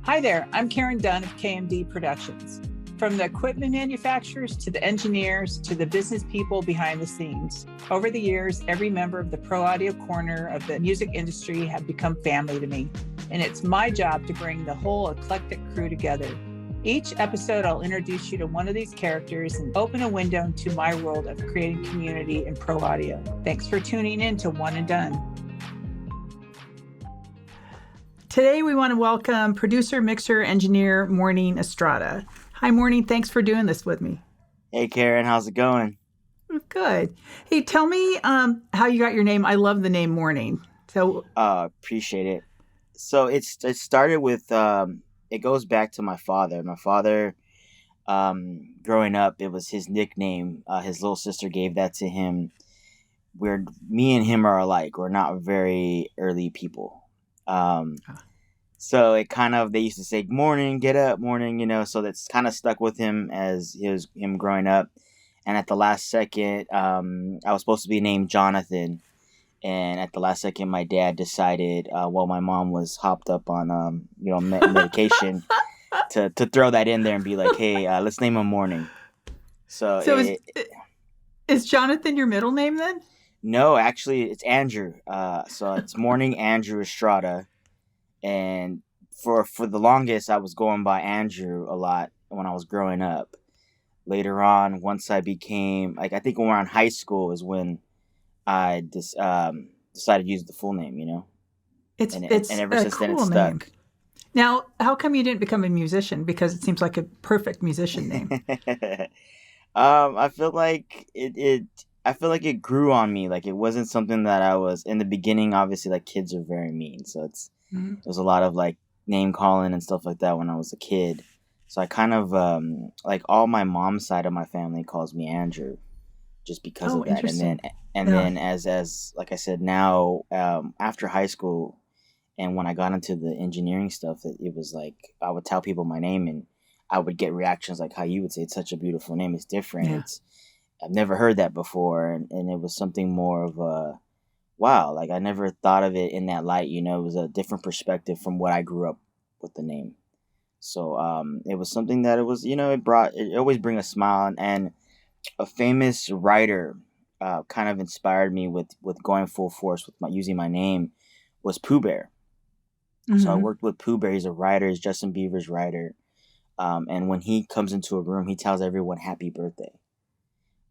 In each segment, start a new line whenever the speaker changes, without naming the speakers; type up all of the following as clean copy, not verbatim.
Hi there, I'm Karen Dunn of KMD Productions. From the equipment manufacturers to the engineers to the business people behind the scenes. Over the years, every member of the Pro Audio corner of the music industry have become family to me, and it's my job to bring the whole eclectic crew together. Each episode, I'll introduce you to one of these characters and open a window into my world of creating community in Pro Audio. Thanks for tuning in to One and Dunn. Today, we want to welcome producer, mixer, engineer, Morning Estrada. Hi, Morning. Thanks for doing this with me.
Hey, Karen. How's it going?
Good. Hey, tell me how you got your name. I love the name Morning. So,
appreciate it. So it started with, it goes back to my father. My father, growing up, it was his nickname. His little sister gave that to him. Me and him are alike. We're not very early people. So it kind of, they used to say, morning, get up, morning, so that's kind of stuck with him as him growing up. And at the last second, I was supposed to be named Jonathan. And at the last second, my dad decided, while my mom was hopped up on, medication to throw that in there and be like, hey, let's name him Morning. So
is Jonathan your middle name then?
No, actually, it's Andrew. So it's Morning Andrew Estrada. And for the longest, I was going by Andrew a lot when I was growing up. Later on, once I became, I think when we were in high school is when I decided to use the full name,
It's
and ever since then, it's
name.
stuck.
Now, how come you didn't become a musician? Because it seems like a perfect musician name.
I feel like it grew on me. Like, it wasn't something that I was in the beginning. Obviously, like, kids are very mean, so there was a lot of like name calling and stuff like that when I was a kid. So I kind of like all my mom's side of my family calls me Andrew, just because of that. And then as like I said, now after high school and when I got into the engineering stuff, it was like I would tell people my name and I would get reactions like how you would say it's such a beautiful name. It's different.
Yeah.
I've never heard that before, and it was something more of a wow, like I never thought of it in that light, it was a different perspective from what I grew up with the name. So it was something that it was, it always bring a smile, and a famous writer kind of inspired me with going full force with using my name was Pooh Bear. Mm-hmm. So I worked with Pooh Bear. He's a writer. He's Justin Bieber's writer. And when he comes into a room, he tells everyone happy birthday.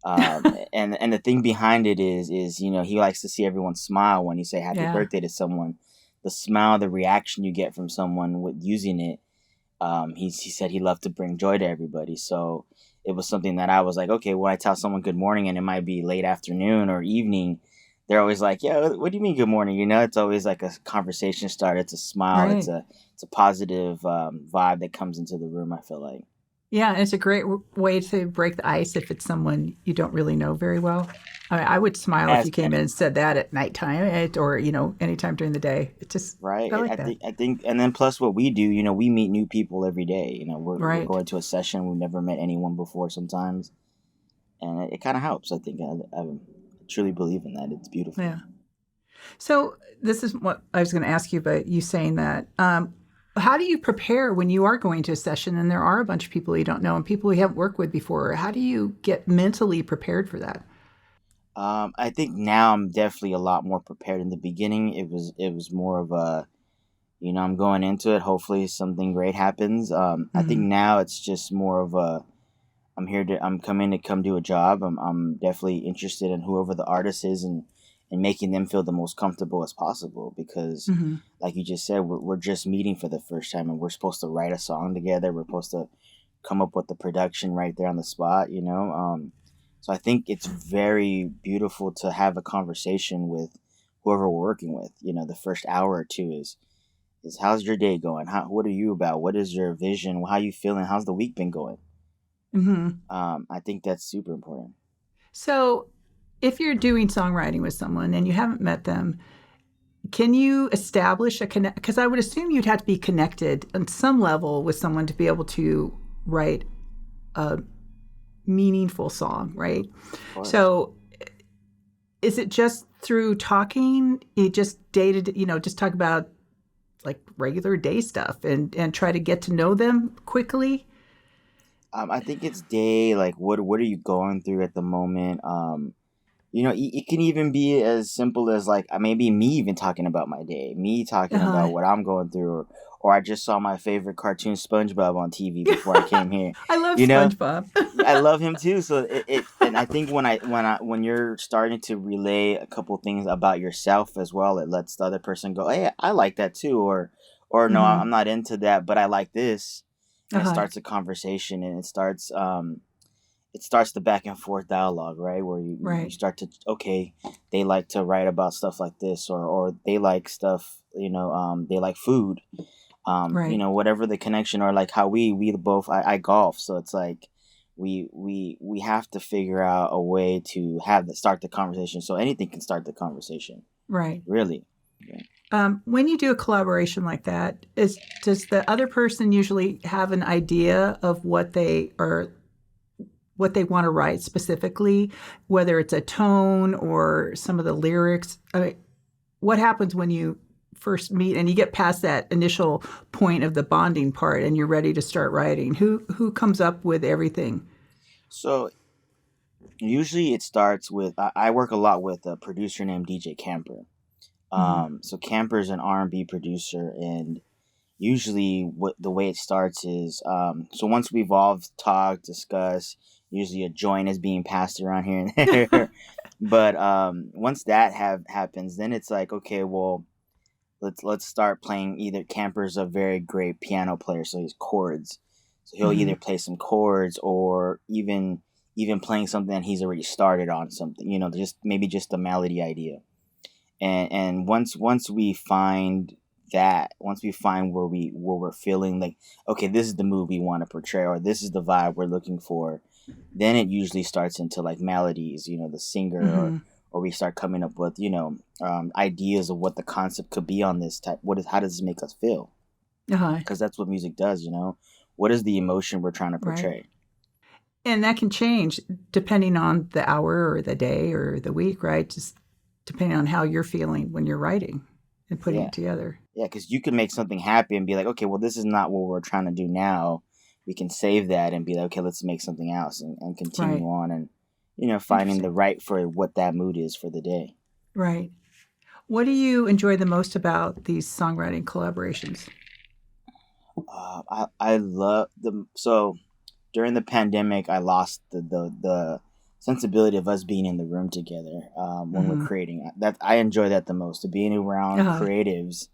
And the thing behind it is he likes to see everyone smile when you say happy birthday to someone. The smile, the reaction you get from someone with using it, he said he loved to bring joy to everybody. So it was something that I was like, okay, when I tell someone good morning and it might be late afternoon or evening, they're always like, yeah, what do you mean good morning? It's always like a conversation starter. It's a smile. Right. It's a positive vibe that comes into the room, I feel like.
Yeah, and it's a great way to break the ice if it's someone you don't really know very well. I would smile if you came in and said that at nighttime or, anytime during the day. It's just,
right.
I like that.
I think, and then plus what we do, we meet new people every day. We're going to a session. We've never met anyone before sometimes. And it kind of helps, I think. I truly believe in that. It's beautiful.
Yeah. So this is what I was going to ask you, but you saying that, how do you prepare when you are going to a session and there are a bunch of people you don't know and people you haven't worked with before? How do you get mentally prepared for that?
I think now I'm definitely a lot more prepared. In the beginning, it was more of a, I'm going into it. Hopefully something great happens. I think now it's just more of a, I'm coming to come do a job. I'm definitely interested in whoever the artist is and making them feel the most comfortable as possible because like you just said, we're just meeting for the first time and we're supposed to write a song together. We're supposed to come up with the production right there on the spot, So I think it's very beautiful to have a conversation with whoever we're working with. The first hour or two is how's your day going? What are you about? What is your vision? How are you feeling? How's the week been going? I think that's super important.
So if you're doing songwriting with someone and you haven't met them, can you establish a connect? Because I would assume you'd have to be connected on some level with someone to be able to write a meaningful song, right? So is it just through talking? You just dated, just talk about
like regular day stuff and try to get to know them quickly?
I think it's day, like what are you going through at the moment? It can even be as simple as like maybe me even talking about my day, me talking
Uh-huh.
about what I'm going through, or I just saw my favorite cartoon SpongeBob on TV before I came here.
I love
You know,
SpongeBob.
I love him too. So and I think when you're starting to relay a couple things about yourself as well, it lets the other person go, hey, I like that too, or no,
Mm-hmm.
I'm not into that, but I like this, and it
Uh-huh.
starts a conversation, and it starts the back and forth dialogue, right? Where you
Right.
start to, okay, they like to write about stuff like this, or they like stuff, they like food,
Right.
whatever the connection, or like how we both, I golf, so it's like we have to figure out a way to start the conversation, so anything can start the conversation,
Right.
really. Yeah.
When you do a collaboration like that, does the other person usually have an idea of what they want to write specifically, whether it's a tone or some of the lyrics? I mean, what happens when you first meet and you get past that initial point of the bonding part and you're ready to start writing? Who comes up with everything?
So usually it starts with, I work a lot with a producer named DJ Camper.
Mm-hmm.
So Camper's an R&B producer, and usually what the way it starts is, so once we've all talked, discussed, usually a joint is being passed around here and there. But once that happens, then it's like, okay, well, let's start playing. Either Camper's a very great piano player, so he's chords, so he'll
Mm-hmm.
either play some chords, or even playing something that he's already started on, something, just maybe just a melody idea. And once we find that, once we find where we're feeling like, okay, this is the mood we want to portray, or this is the vibe we're looking for, then it usually starts into like melodies, the singer,
Mm-hmm.
or we start coming up with, ideas of what the concept could be on this type. How does this make us feel?
Uh-huh.
Because that's what music does. What is the emotion we're trying to
Right.
portray?
And that can change depending on the hour or the day or the week, right? Just depending on how you're feeling when you're writing and putting
Yeah.
it together.
Yeah, because you can make something happy and be like, okay, well, this is not what we're trying to do now. We can save that and be like, okay, let's make something else, and continue
Right.
on, and finding the
Interesting.
right for what that mood is for the day.
Right. What do you enjoy the most about these songwriting collaborations?
I love them. So during the pandemic, I lost the sensibility of us being in the room together, when we're
Mm-hmm.
creating. That I enjoy that the most, to being around
Uh-huh.
creatives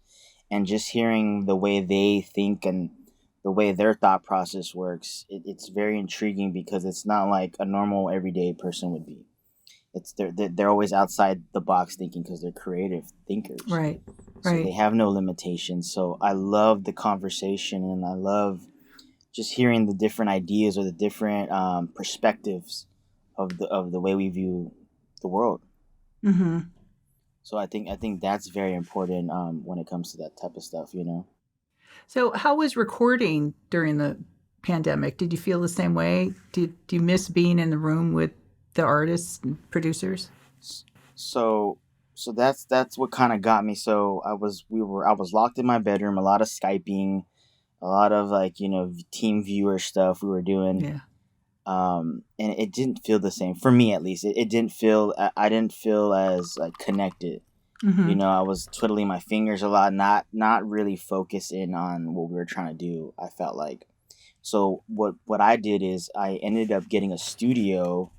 and just hearing the way they think and the way their thought process works. It's very intriguing, because it's not like a normal everyday person would be. It's they're always outside the box thinking, because they're creative thinkers.
Right.
So they
Right.
have no limitations. So I love the conversation, and I love just hearing the different ideas, or the different perspectives of the way we view the world.
Mm-hmm.
So I think that's very important, when it comes to that type of stuff.
So, how was recording during the pandemic? Did you feel the same way? Do you miss being in the room with the artists and producers?
So that's what kind of got me. So I was locked in my bedroom, a lot of Skyping, a lot of like, team viewer stuff we were doing.
Yeah.
And it didn't feel the same for me, at least. It didn't feel, I didn't feel as like connected.
Mm-hmm.
I was twiddling my fingers a lot, not really focusing on what we were trying to do, I felt like. So what I did is I ended up getting a studio,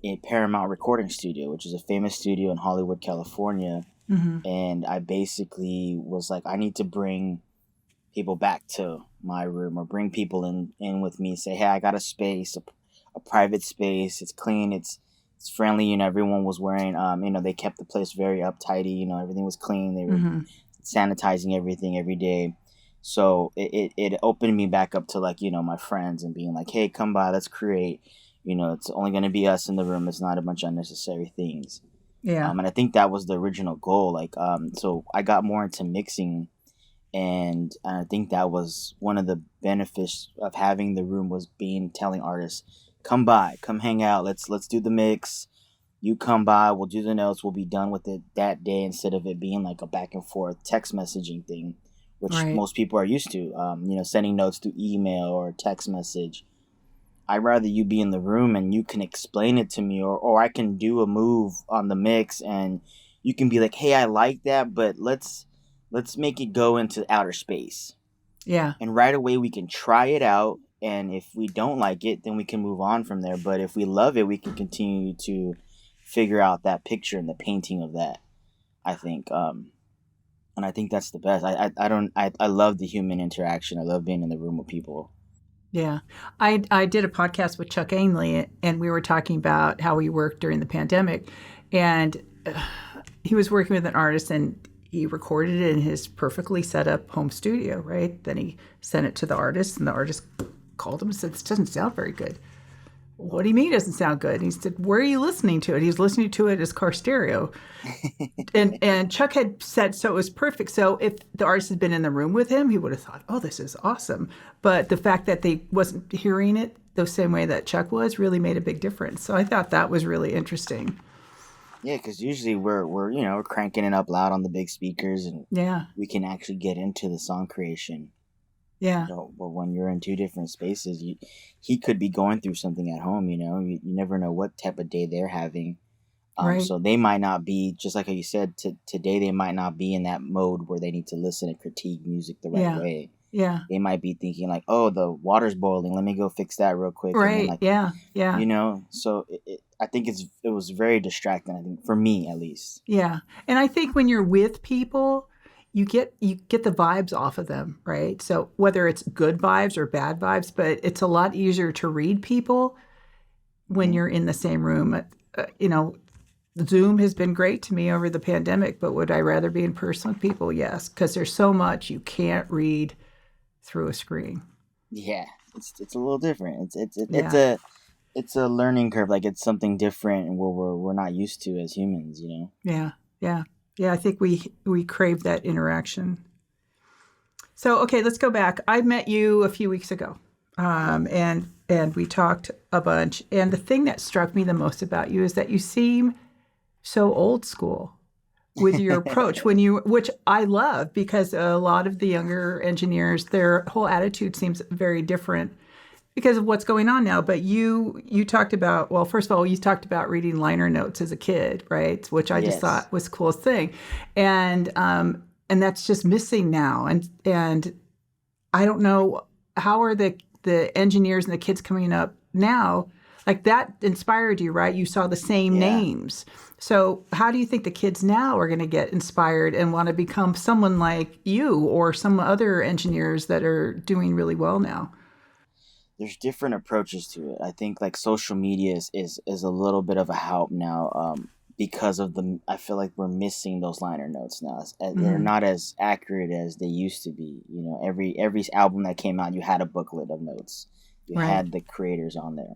a Paramount recording studio, which is a famous studio in Hollywood, California.
Mm-hmm.
And I basically was like, I need to bring people back to my room, or bring people in with me, say, hey, I got a space, a private space. It's clean. It's friendly. Everyone was wearing, they kept the place very uptighty. Everything was clean. They were
Mm-hmm.
sanitizing everything every day. So it opened me back up to, like, my friends, and being like, hey, come by, let's create. It's only going to be us in the room. It's not a bunch of unnecessary things.
Yeah.
And I think that was the original goal. Like, so I got more into mixing, and I think that was one of the benefits of having the room, was telling artists, come by, come hang out, let's do the mix. You come by, we'll do the notes, we'll be done with it that day, instead of it being like a back and forth text messaging thing, which
Right.
most people are used to. Sending notes through email or text message. I'd rather you be in the room and you can explain it to me, or I can do a move on the mix and you can be like, hey, I like that, but let's make it go into outer space.
Yeah.
And right away we can try it out, and if we don't like it, then we can move on from there. But if we love it, we can continue to figure out that picture and the painting of that, I think. And I think that's the best. I love the human interaction. I love being in the room with people.
Yeah. I did a podcast with Chuck Ainley, and we were talking about how he worked during the pandemic. And he was working with an artist, and he recorded it in his perfectly set up home studio, right? Then he sent it to the artist, and the artist called him and said, "This doesn't sound very good." "What do you mean it doesn't sound good?" And he said, "Where are you listening to it?" He was listening to it in his car stereo. And Chuck had said, so it was perfect. So if the artist had been in the room with him, he would have thought, "Oh, this is awesome." But the fact that they wasn't hearing it the same way that Chuck was really made a big difference. So I thought that was really interesting.
Yeah, because usually we're cranking it up loud on the big speakers, and
Yeah.
we can actually get into the song creation.
Yeah.
But when you're in two different spaces, he could be going through something at home. You never know what type of day they're having.
Right.
So they might not be, just like how you said, today they might not be in that mode where they need to listen and critique music the right
Yeah.
way.
Yeah.
They might be thinking like, oh, the water's boiling. Let me go fix that real quick. And then
Right. Yeah. Yeah.
So I think it was very distracting, I think, for me at least.
Yeah. And I think when you're with people, you get the vibes off of them, right? So whether it's good vibes or bad vibes, but it's a lot easier to read people when
Mhm.
you're in the same room. Zoom has been great to me over the pandemic, but would I rather be in person with people? Yes, because there's so much you can't read through a screen.
Yeah, it's a little different.
Yeah.
It's a learning curve. Like it's something different and where we're not used to as humans.
Yeah. Yeah. Yeah. I think we crave that interaction. So, okay, let's go back. I met you a few weeks ago, and we talked a bunch. And the thing that struck me the most about you is that you seem so old school with your approach which I love, because a lot of the younger engineers, their whole attitude seems very different because of what's going on now. But you talked about, well, first of all, you talked about reading liner notes as a kid, right? Which I just
Yes.
thought was the coolest thing. And that's just missing now. And I don't know, how are the engineers and the kids coming up now? Like, that inspired you, right? You saw the same
Yeah.
names. So how do you think the kids now are going to get inspired and want to become someone like you or some other engineers that are doing really well now?
There's different approaches to it. I think like social media is a little bit of a help now, because of I feel like we're missing those liner notes now. They're not as accurate as they used to be. Every album that came out, you had a booklet of notes. You
Right.
had the creators on there.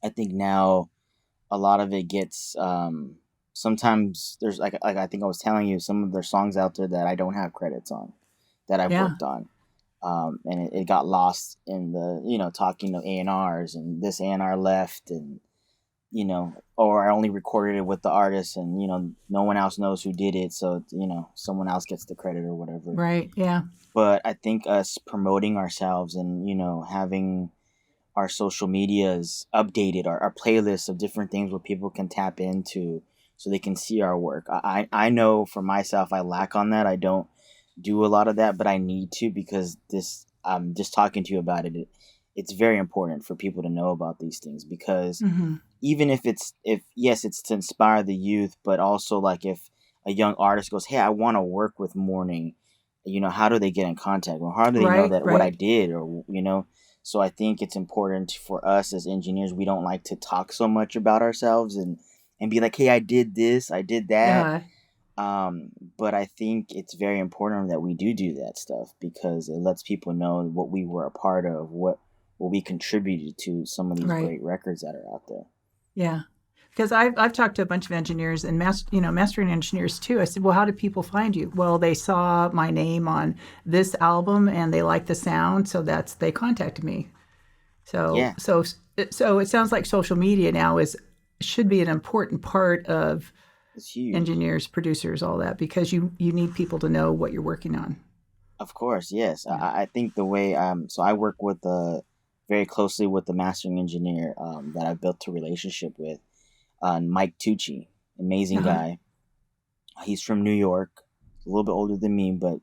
I think now a lot of it gets, sometimes there's like I think I was telling you, some of their songs out there that I don't have credits on, that I've
Yeah.
worked on. And it got lost in the talking to A&Rs, and this A&R left, and or I only recorded it with the artist, and no one else knows who did it, so someone else gets the credit or whatever.
Right. Yeah.
But I think us promoting ourselves and having our social medias updated, our playlists of different things where people can tap into so they can see our work. I know for myself, I lack on that. I don't do a lot of that, but I need to, because just talking to you about it, it's very important for people to know about these things, because
Mm-hmm.
even if yes, it's to inspire the youth, but also like if a young artist goes, hey, I want to work with Morning, how do they get in contact? Well, how do they know
Right.
that what I
Right.
did, or so I think it's important for us as engineers. We don't like to talk so much about ourselves and be like, hey, I did this, I did that.
Yeah.
But I think it's very important that we do that stuff, because it lets people know what we were a part of, what we contributed to some of these
Right.
great records that are out there.
Yeah. Because I've talked to a bunch of engineers and mastering engineers too. I said, well, how did people find you? Well, they saw my name on this album and they liked the sound, so they contacted me.
Yeah.
So it sounds like social media now should be an important part of
It's huge.
engineers, producers, all that, because you need people to know what you're working on.
Of course, yes.
Yeah.
I think the way so I work with very closely with the mastering engineer that I built a relationship with, Mike Tucci, amazing
Uh-huh.
guy. He's from New York, a little bit older than me, but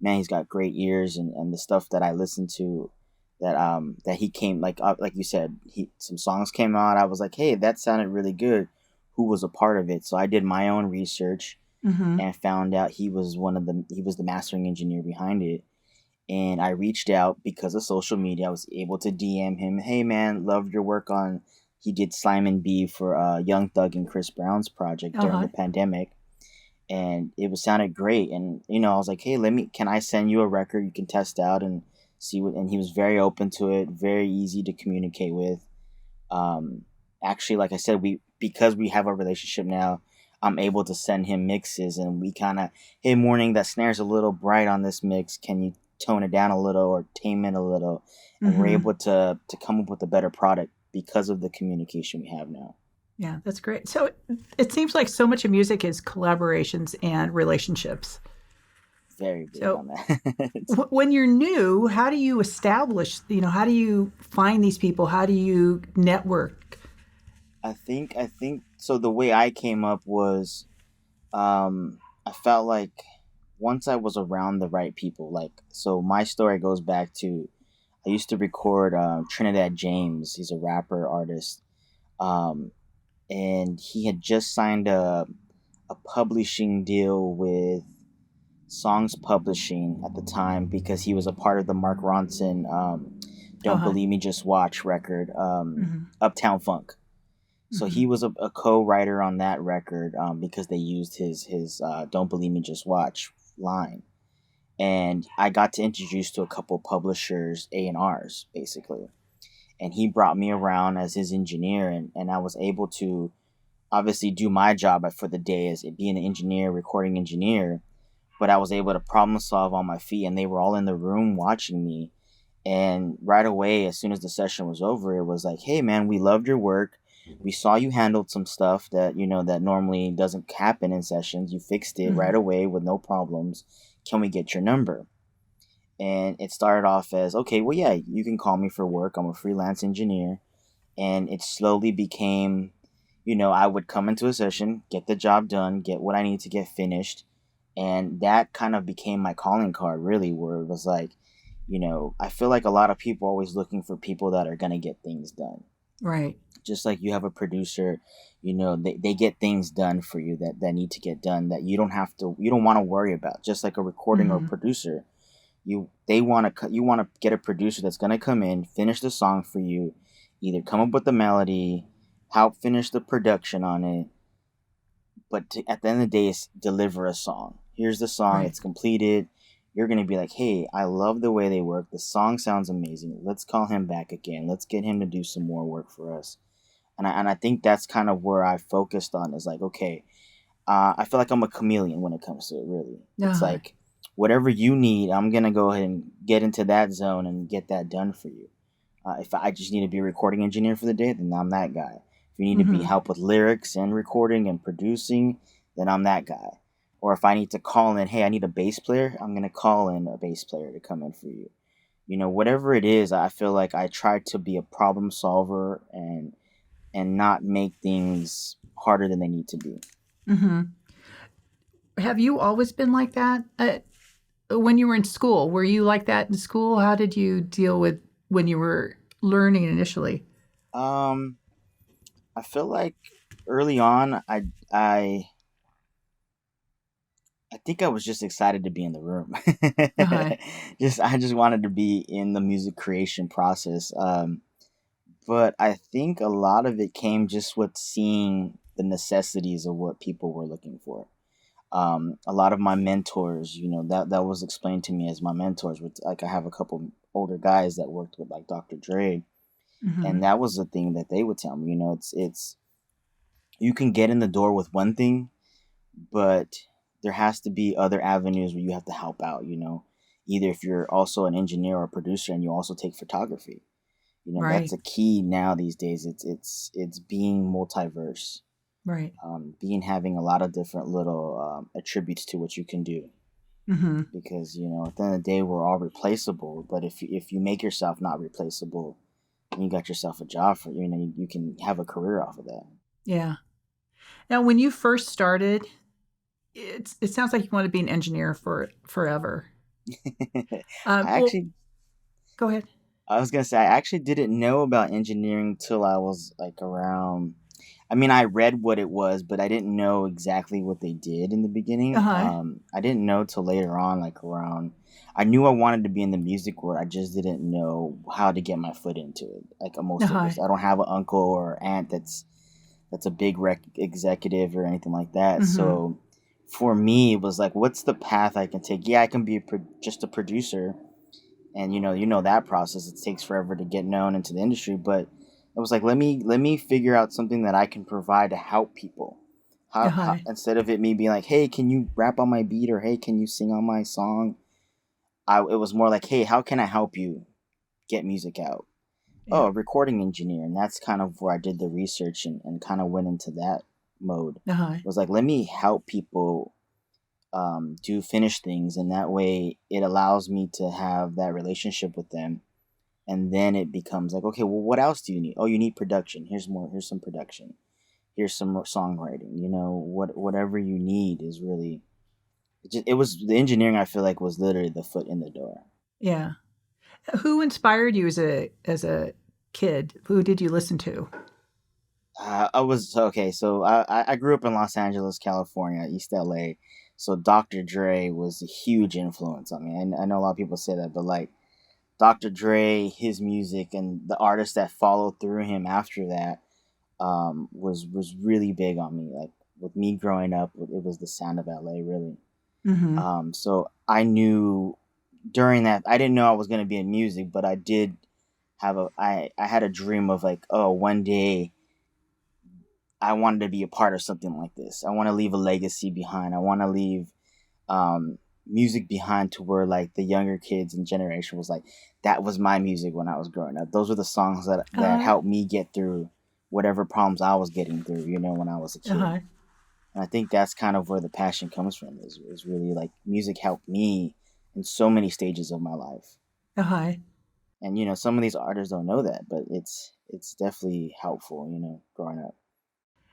man, he's got great ears, and the stuff that I listen to, that he came like you said, he some songs came out. I was like, hey, that sounded really good. Who was a part of it? So I did my own research
Mm-hmm.
and found out he was the mastering engineer behind it. And I reached out because of social media. I was able to DM him, hey man, loved your work on. He did Slime and B for Young Thug and Chris Brown's project during
Uh-huh.
the pandemic, and it was sounded great. And I was like, hey, can I send you a record you can test out and see what? And he was very open to it, very easy to communicate with. Um, Actually, like I said, we because we have a relationship now, I'm able to send him mixes, and we kind of, hey, morning, that snare's a little bright on this mix. Can you tone it down a little or tame it a little? And we're
Mm-hmm.
able to come up with a better product because of the communication we have now.
Yeah, that's great. So it seems like so much of music is collaborations and relationships.
Very big
So
on that.
when you're new, how do you establish, how do you find these people? How do you network?
I think so. The way I came up was, I felt like once I was around the right people, like, so my story goes back to, I used to record Trinidad James. He's a rapper artist, um, and he had just signed a publishing deal with Songs Publishing at the time because he was a part of the Mark Ronson "Don't
Uh-huh.
Believe Me, Just Watch" record,
Mm-hmm.
Uptown Funk. So
Mm-hmm.
he was a co-writer on that record, because they used his "Don't Believe Me, Just Watch" line, and I got to introduce to a couple publishers, A&Rs basically, and he brought me around as his engineer, and I was able to obviously do my job for the day as being an engineer, recording engineer, but I was able to problem solve on my feet, and they were all in the room watching me. And right away, as soon as the session was over, it was like, hey man, we loved your work. We saw you handled some stuff that that normally doesn't happen in sessions. You fixed it
Mm-hmm.
right away with no problems. Can we get your number? And it started off as, okay, well, yeah, you can call me for work. I'm a freelance engineer. And it slowly became, I would come into a session, get the job done, get what I need to get finished. And that kind of became my calling card, really, where it was like, I feel like a lot of people are always looking for people that are going to get things done.
Right.
Just like you have a producer, they get things done for you that need to get done that you don't want to worry about. Just like a recording or
Mm-hmm.
producer, you want to get a producer that's going to come in, finish the song for you, either come up with the melody, help finish the production on it, but at the end of the day, it's deliver a song. Here's the song,
Right.
it's completed. You're going to be like, hey, I love the way they work. The song sounds amazing. Let's call him back again. Let's get him to do some more work for us. And I think that's kind of where I focused on, is like, okay, I feel like I'm a chameleon when it comes to it, really. It's
Uh-huh.
like, whatever you need, I'm going to go ahead and get into that zone and get that done for you. If I just need to be a recording engineer for the day, then I'm that guy. If you need to be
Mm-hmm.
help with lyrics and recording and producing, then I'm that guy. Or if I need to call in, hey, I need a bass player, I'm gonna call in a bass player to come in for you. Whatever it is, I feel like I try to be a problem solver and not make things harder than they need to be.
Mm-hmm. Have you always been like that? When you were in school, were you like that in school? How did you deal with when you were learning initially?
Um, I feel like early on, I I think I was just excited to be in the room.
Uh-huh.
I just wanted to be in the music creation process. But I think a lot of it came just with seeing the necessities of what people were looking for. A lot of my mentors, that was explained to me as my mentors. With like, I have a couple older guys that worked with like Dr. Dre,
Mm-hmm.
and that was the thing that they would tell me. It's you can get in the door with one thing, but there has to be other avenues where you have to help out. Either if you're also an engineer or producer and you also take photography. That's
Right.
a key now these days. It's being
Right.
being having a lot of different little attributes to what you can do.
Mm-hmm.
because at the end of the day, we're all replaceable. But if you make yourself not replaceable, and you got yourself a job for you can have a career off of that.
Yeah. Now, when you first started, it sounds like you want to be an engineer for forever.
I
Well,
actually,
go ahead.
I was gonna say I actually didn't know about engineering till I was like around. I mean, I read what it was, but I didn't know exactly what they did in the beginning.
Uh-huh.
I didn't know till later on, like around. I knew I wanted to be in the music world. I just didn't know how to get my foot into it. Like most of
Uh-huh.
us, I don't have an uncle or aunt that's a big executive or anything like that.
Mm-hmm.
So for me, it was like, what's the path I can take? Yeah, I can be just a producer, and you know that process. It takes forever to get known into the industry, but it was like, let me figure out something that I can provide to help people. How
Uh-huh.
instead of it me being like, hey, can you rap on my beat, or hey, can you sing on my song? It was more like, hey, how can I help you get music out?
Yeah.
Oh, a recording engineer. And that's kind of where I did the research and kind of went into that mode.
Uh-huh.
It was like, let me help people do finish things. And that way it allows me to have that relationship with them. And then it becomes like, okay, well, what else do you need? Oh, you need production. Here's some production. Here's some more songwriting. Whatever you need is really, it was the engineering, I feel like, was literally the foot in the door.
Yeah. Who inspired you as a kid? Who did you listen to?
I was okay. So I grew up in Los Angeles, California, East LA. So Dr. Dre was a huge influence on me. And I know a lot of people say that, but like Dr. Dre, his music, and the artists that followed through him after that was really big on me. Like with me growing up, it was the sound of LA, really.
Mm-hmm.
So I knew during that, I didn't know I was going to be in music, but I did I had a dream of like, oh, one day I wanted to be a part of something like this. I want to leave a legacy behind. I want to leave music behind to where like the younger kids and generation was like, that was my music when I was growing up. Those were the songs that
Uh-huh.
helped me get through whatever problems I was getting through, when I was a kid.
Uh-huh.
And I think that's kind of where the passion comes from, is really like music helped me in so many stages of my life.
Uh-huh.
And some of these artists don't know that, but it's definitely helpful, growing up.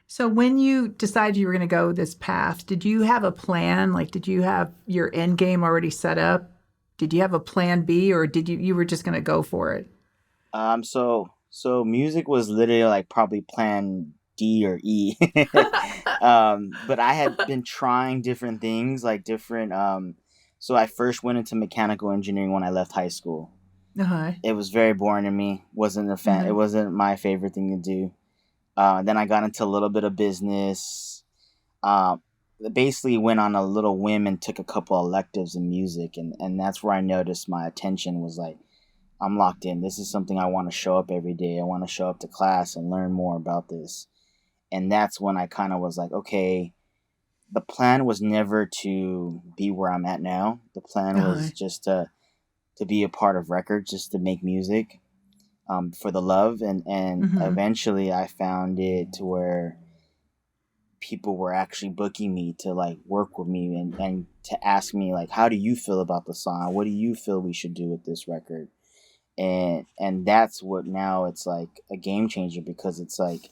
So when you decided you were going to go this path, did you have a plan? Like, did you have your end game already set up? Did you have a plan B, or did you were just going to go for it?
So music was literally like probably plan D or E. But I had been trying different things, like different. So I first went into mechanical engineering when I left high school.
Uh-huh.
It was very boring to me. Wasn't a fan. It
Mm-hmm.
wasn't my favorite thing to do. Then I got into a little bit of business. Um, Basically went on a little whim and took a couple electives in music, and that's where I noticed my attention was like, I'm locked in. This is something I want to show up every day. I want to show up to class and learn more about this. And that's when I kind of was like, okay, the plan was never to be where I'm at now. The plan
Uh-huh.
was just to be a part of records, just to make music, for the love. And
Mm-hmm.
eventually I found it to where people were actually booking me to like work with me and to ask me like, how do you feel about the song? What do you feel we should do with this record? And that's what now it's like a game changer, because it's like,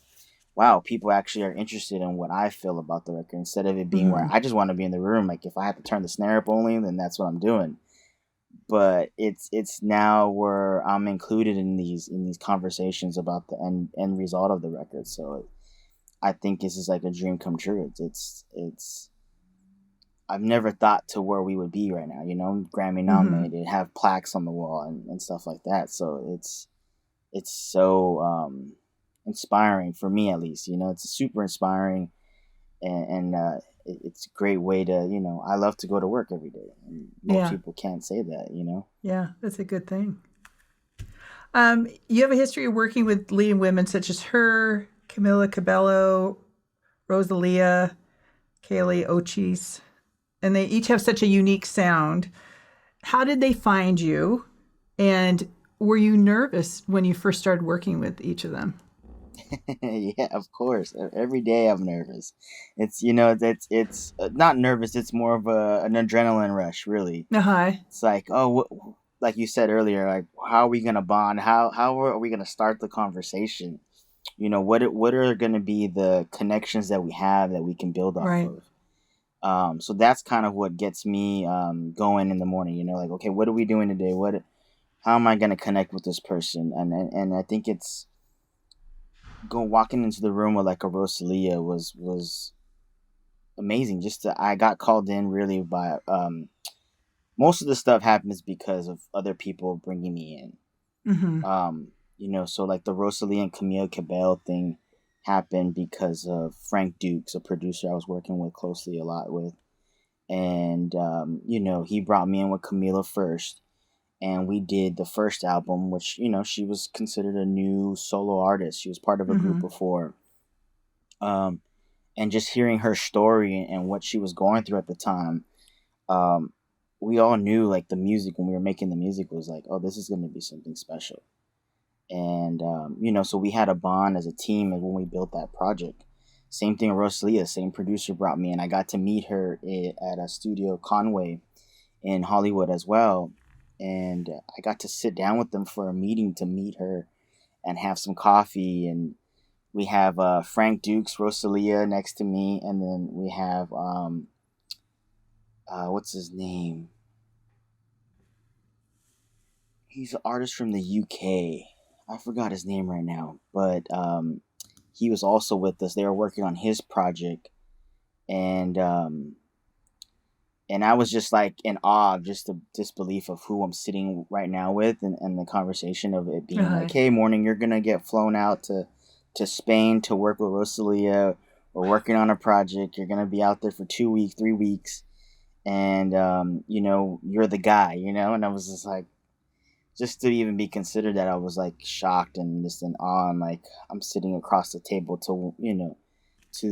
wow, people actually are interested in what I feel about the record, instead of it being where
Mm-hmm.
I just want to be in the room. Like if I have to turn the snare up only, then that's what I'm doing. But it's now where I'm included in these conversations about the end result of the record. So I think this is like a dream come true. It's I've never thought to where we would be right now, Grammy
Mm-hmm.
nominated, have plaques on the wall and stuff like that. So it's so inspiring for me, at least. It's super inspiring, and it's a great way to, I love to go to work every day, and most
Yeah.
people can't say that.
Yeah, that's a good thing. You have a history of working with leading women such as H.E.R., Camila Cabello, Rosalía, Kaylee Ochis, and they each have such a unique sound. How did they find you? And were you nervous when you first started working with each of them?
Yeah, of course. Every day I'm nervous. It's it's not nervous. It's more of an adrenaline rush, really.
Uh-huh.
It's like, oh, like you said earlier, like how are we gonna bond? How are we gonna start the conversation? What are gonna be the connections that we have that we can build off
Right.
of? So that's kind of what gets me going in the morning. Like, okay, what are we doing today? How am I gonna connect with this person? And I think it's walking into the room with like a Rosalía was amazing. I got called in really by most of the stuff happens because of other people bringing me in.
Mm-hmm.
So like the Rosalía and Camille Cabello thing happened because of Frank Dukes, a producer I was working with closely a lot with. And, he brought me in with Camila first. And we did the first album, which, she was considered a new solo artist. She was part of a group
Mm-hmm.
before. Um, and just hearing her story and what she was going through at the time, we all knew like the music when we were making the music was like, oh, this is going to be something special. And so we had a bond as a team when we built that project. Same thing, Rosalía, same producer brought me in. I got to meet her at a studio, Conway, in Hollywood as well. And I got to sit down with them for a meeting to meet her and have some coffee. And we have Frank Dukes, Rosalía next to me. And then we have, what's his name? He's an artist from the UK. I forgot his name right now. But he was also with us. They were working on his project. And I was just like in awe of just the disbelief of who I'm sitting right now with, and the conversation of it being
Uh-huh.
like, hey, morning, you're going to get flown out to Spain to work with Rosalía. We're working on a project. You're going to be out there for 2 weeks, 3 weeks. And, you're the guy, and I was just like, just to even be considered that, I was like shocked and just in awe. And like, I'm sitting across the table to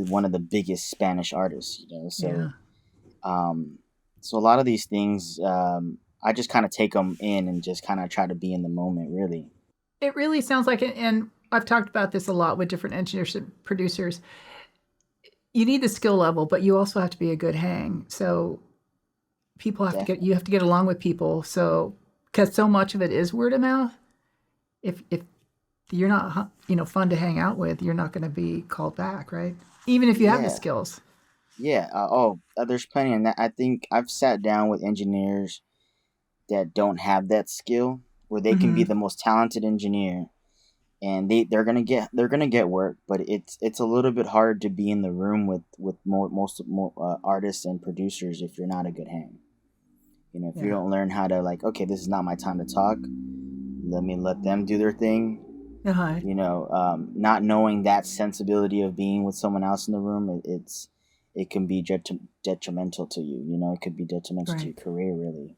one of the biggest Spanish artists,
Yeah.
um, so a lot of these things, I just kind of take them in and just kind of try to be in the moment, really.
It really sounds like it, and I've talked about this a lot with different engineers and producers. You need the skill level, but you also have to be a good hang. So you
Definitely.
have to get along with people. So because so much of it is word of mouth. If you're not fun to hang out with, you're not going to be called back, right? Even if you have the
Yeah.
skills.
Yeah. There's plenty. And I think I've sat down with engineers that don't have that skill, where they can be
Mm-hmm.
the most talented engineer, and they're gonna get work, but it's a little bit hard to be in the room with more artists and producers if you're not a good hang. If you
Yeah.
don't learn how to, like, okay, this is not my time to talk. Let them do their thing.
Uh-huh.
Not knowing that sensibility of being with someone else in the room, it can be detrimental to you. It could be detrimental to
Right.
your career, really.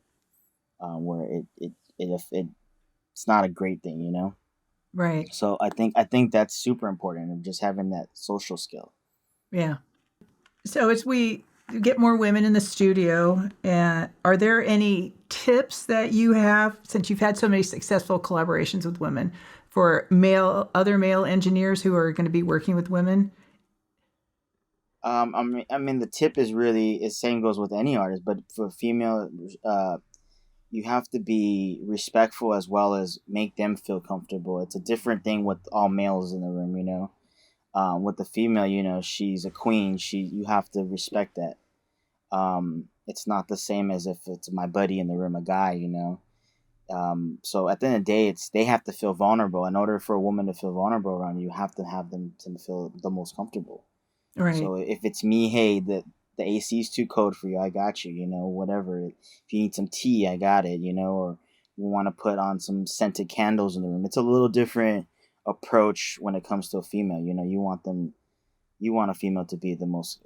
Where it's not a great thing.
Right.
So I think that's super important, of just having that social skill.
Yeah. So as we get more women in the studio, are there any tips that you have, since you've had so many successful collaborations with women, for other male engineers who are going to be working with women?
I mean, the tip is really, same goes with any artist, but for female, you have to be respectful as well as make them feel comfortable. It's a different thing with all males in the room. With the female, she's a queen. You have to respect that. It's not the same as if it's my buddy in the room, a guy. So at the end of the day, they have to feel vulnerable. In order for a woman to feel vulnerable around you, you have to have them to feel the most comfortable.
Right.
So if it's me, hey, the AC is too cold for you, I got you. Whatever. If you need some tea, I got it. Or you want to put on some scented candles in the room. It's a little different approach when it comes to a female. You want a female to be at the most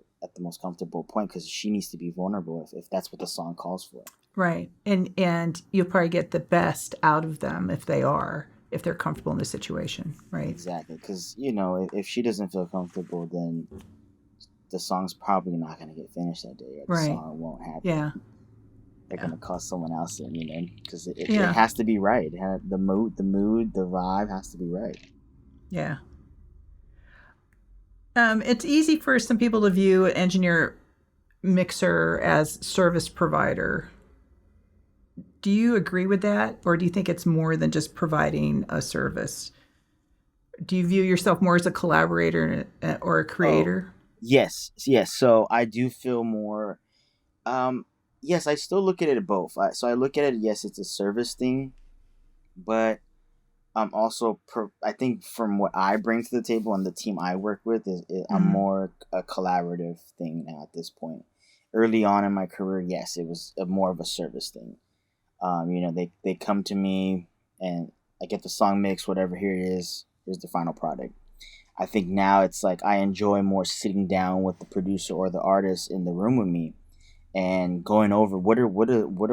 comfortable point, because she needs to be vulnerable if that's what the song calls for.
Right. And you'll probably get the best out of them if they're comfortable in the situation, right?
Exactly, because if she doesn't feel comfortable, then the song's probably not going to get finished that day, or the
Right.
song won't happen.
Yeah.
They're
Yeah.
going to call someone else in, because it
Yeah.
has to be right. The mood, the vibe has to be right.
Yeah. It's easy for some people to view an engineer mixer as service provider. Do you agree with that, or do you think it's more than just providing a service? Do you view yourself more as a collaborator or a
Oh,
creator?
yes. So I do feel more. Um, yes, I still look at it both. So I look at it. Yes, it's a service thing, but I'm also. I think from what I bring to the table and the team I work with I'm
Mm-hmm.
more a collaborative thing now at this point. Early on in my career, yes, it was more of a service thing. They come to me and I get the song mix, whatever. Here it is. Here's the final product. I think now it's like I enjoy more sitting down with the producer or the artist in the room with me and going over what are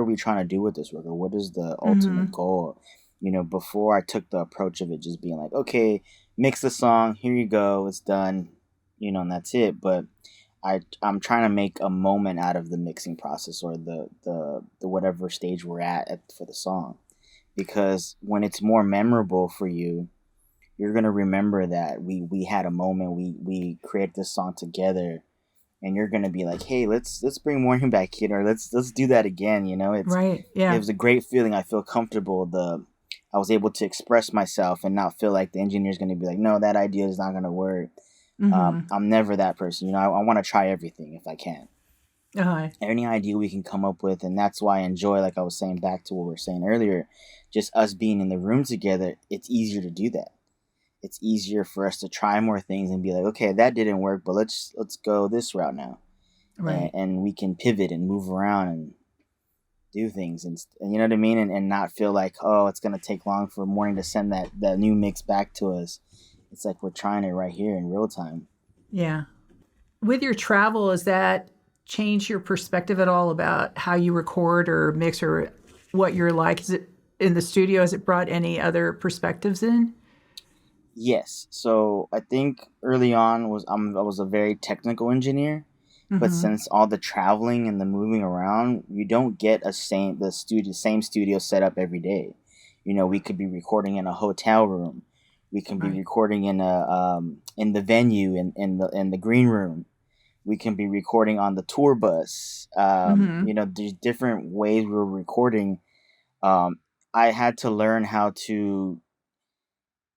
we trying to do with this record? What is the ultimate
Mm-hmm.
goal? Before I took the approach of it just being like, okay, mix the song, here you go, it's done, and that's it. But I'm trying to make a moment out of the mixing process or the whatever stage we're at for the song. Because when it's more memorable for you, you're gonna remember that we had a moment, we created this song together, and you're gonna be like, hey, let's bring Morning back in, or let's do that again.
Right.
It
Yeah.
was a great feeling. I feel comfortable. I was able to express myself and not feel like the engineer's gonna be like, no, that idea is not gonna work.
Mm-hmm.
I'm never that person. I want to try everything if I can.
Uh-huh.
Any idea we can come up with, and that's why I enjoy, like I was saying, back to what we were saying earlier, just us being in the room together. It's easier to do that. It's easier for us to try more things and be like, okay, that didn't work, but let's go this route now, and
Right.
we can pivot and move around and do things, and you know what I mean, and not feel like, oh, it's gonna take long for Morning to send that new mix back to us. It's like we're trying it right here in real time.
Yeah. With your travel, has that changed your perspective at all about how you record or mix or what you're like? Is it in the studio? Has it brought any other perspectives in?
Yes, so I think early on I was a very technical engineer, but
Mm-hmm.
since all the traveling and the moving around, you don't get same studio set up every day. We could be recording in a hotel room, we can be
Right.
recording in the venue in the green room, we can be recording on the tour bus.
Mm-hmm.
There's different ways we're recording. Um, I had to learn how to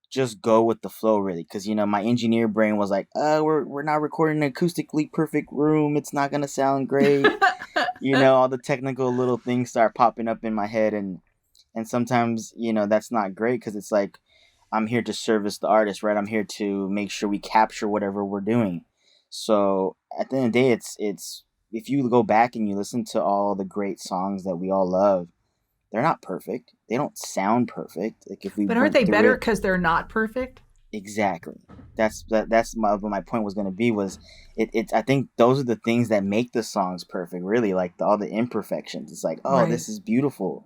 just go with the flow, really, because my engineer brain was like, we're not recording an acoustically perfect room, it's not gonna sound great. All the technical little things start popping up in my head, and sometimes that's not great, because it's like, I'm here to service the artist, right? I'm here to make sure we capture whatever we're doing. So at the end of the day, it's if you go back and you listen to all the great songs that we all love, they're not perfect, they don't sound perfect, like if we
But aren't
went
they
through
better
it.
because they're not perfect?
Exactly. That's what my point was going to be, was it's I think those are the things that make the songs perfect, really, like all the imperfections. It's like, oh,
Right.
this is beautiful.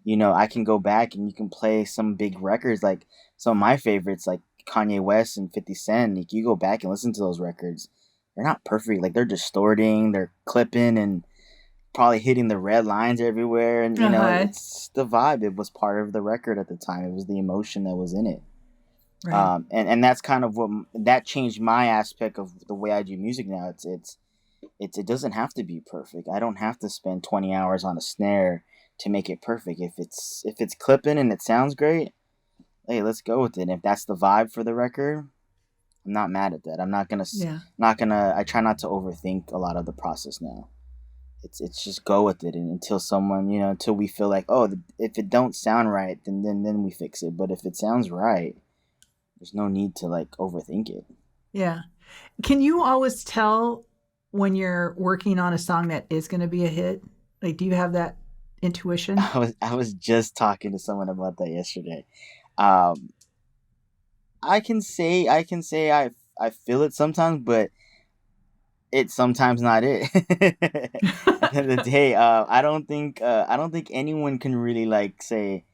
I can go back and you can play some big records, like some of my favorites, like Kanye West and 50 Cent. Like, you go back and listen to those records, they're not perfect. Like, they're distorting, they're clipping, and probably hitting the red lines everywhere. And
Uh-huh.
it's the vibe. It was part of the record at the time. It was the emotion that was in it.
Right.
And that's kind of that changed my aspect of the way I do music now. It doesn't have to be perfect. I don't have to spend 20 hours on a snare to make it perfect. If it's clipping and it sounds great, hey, let's go with it. And if that's the vibe for the record, I'm not mad at that.
Yeah.
I try not to overthink a lot of the process now. It's just go with it, and until someone, until we feel like, oh, if it don't sound right, then we fix it. But if it sounds right, there's no need to like overthink it.
Yeah. Can you always tell when you're working on a song that is going to be a hit? Like, do you have that intuition?
I was just talking to someone about that yesterday. Um, I can say I feel it sometimes, but it's sometimes not it. At the end of the day, I don't think anyone can really like say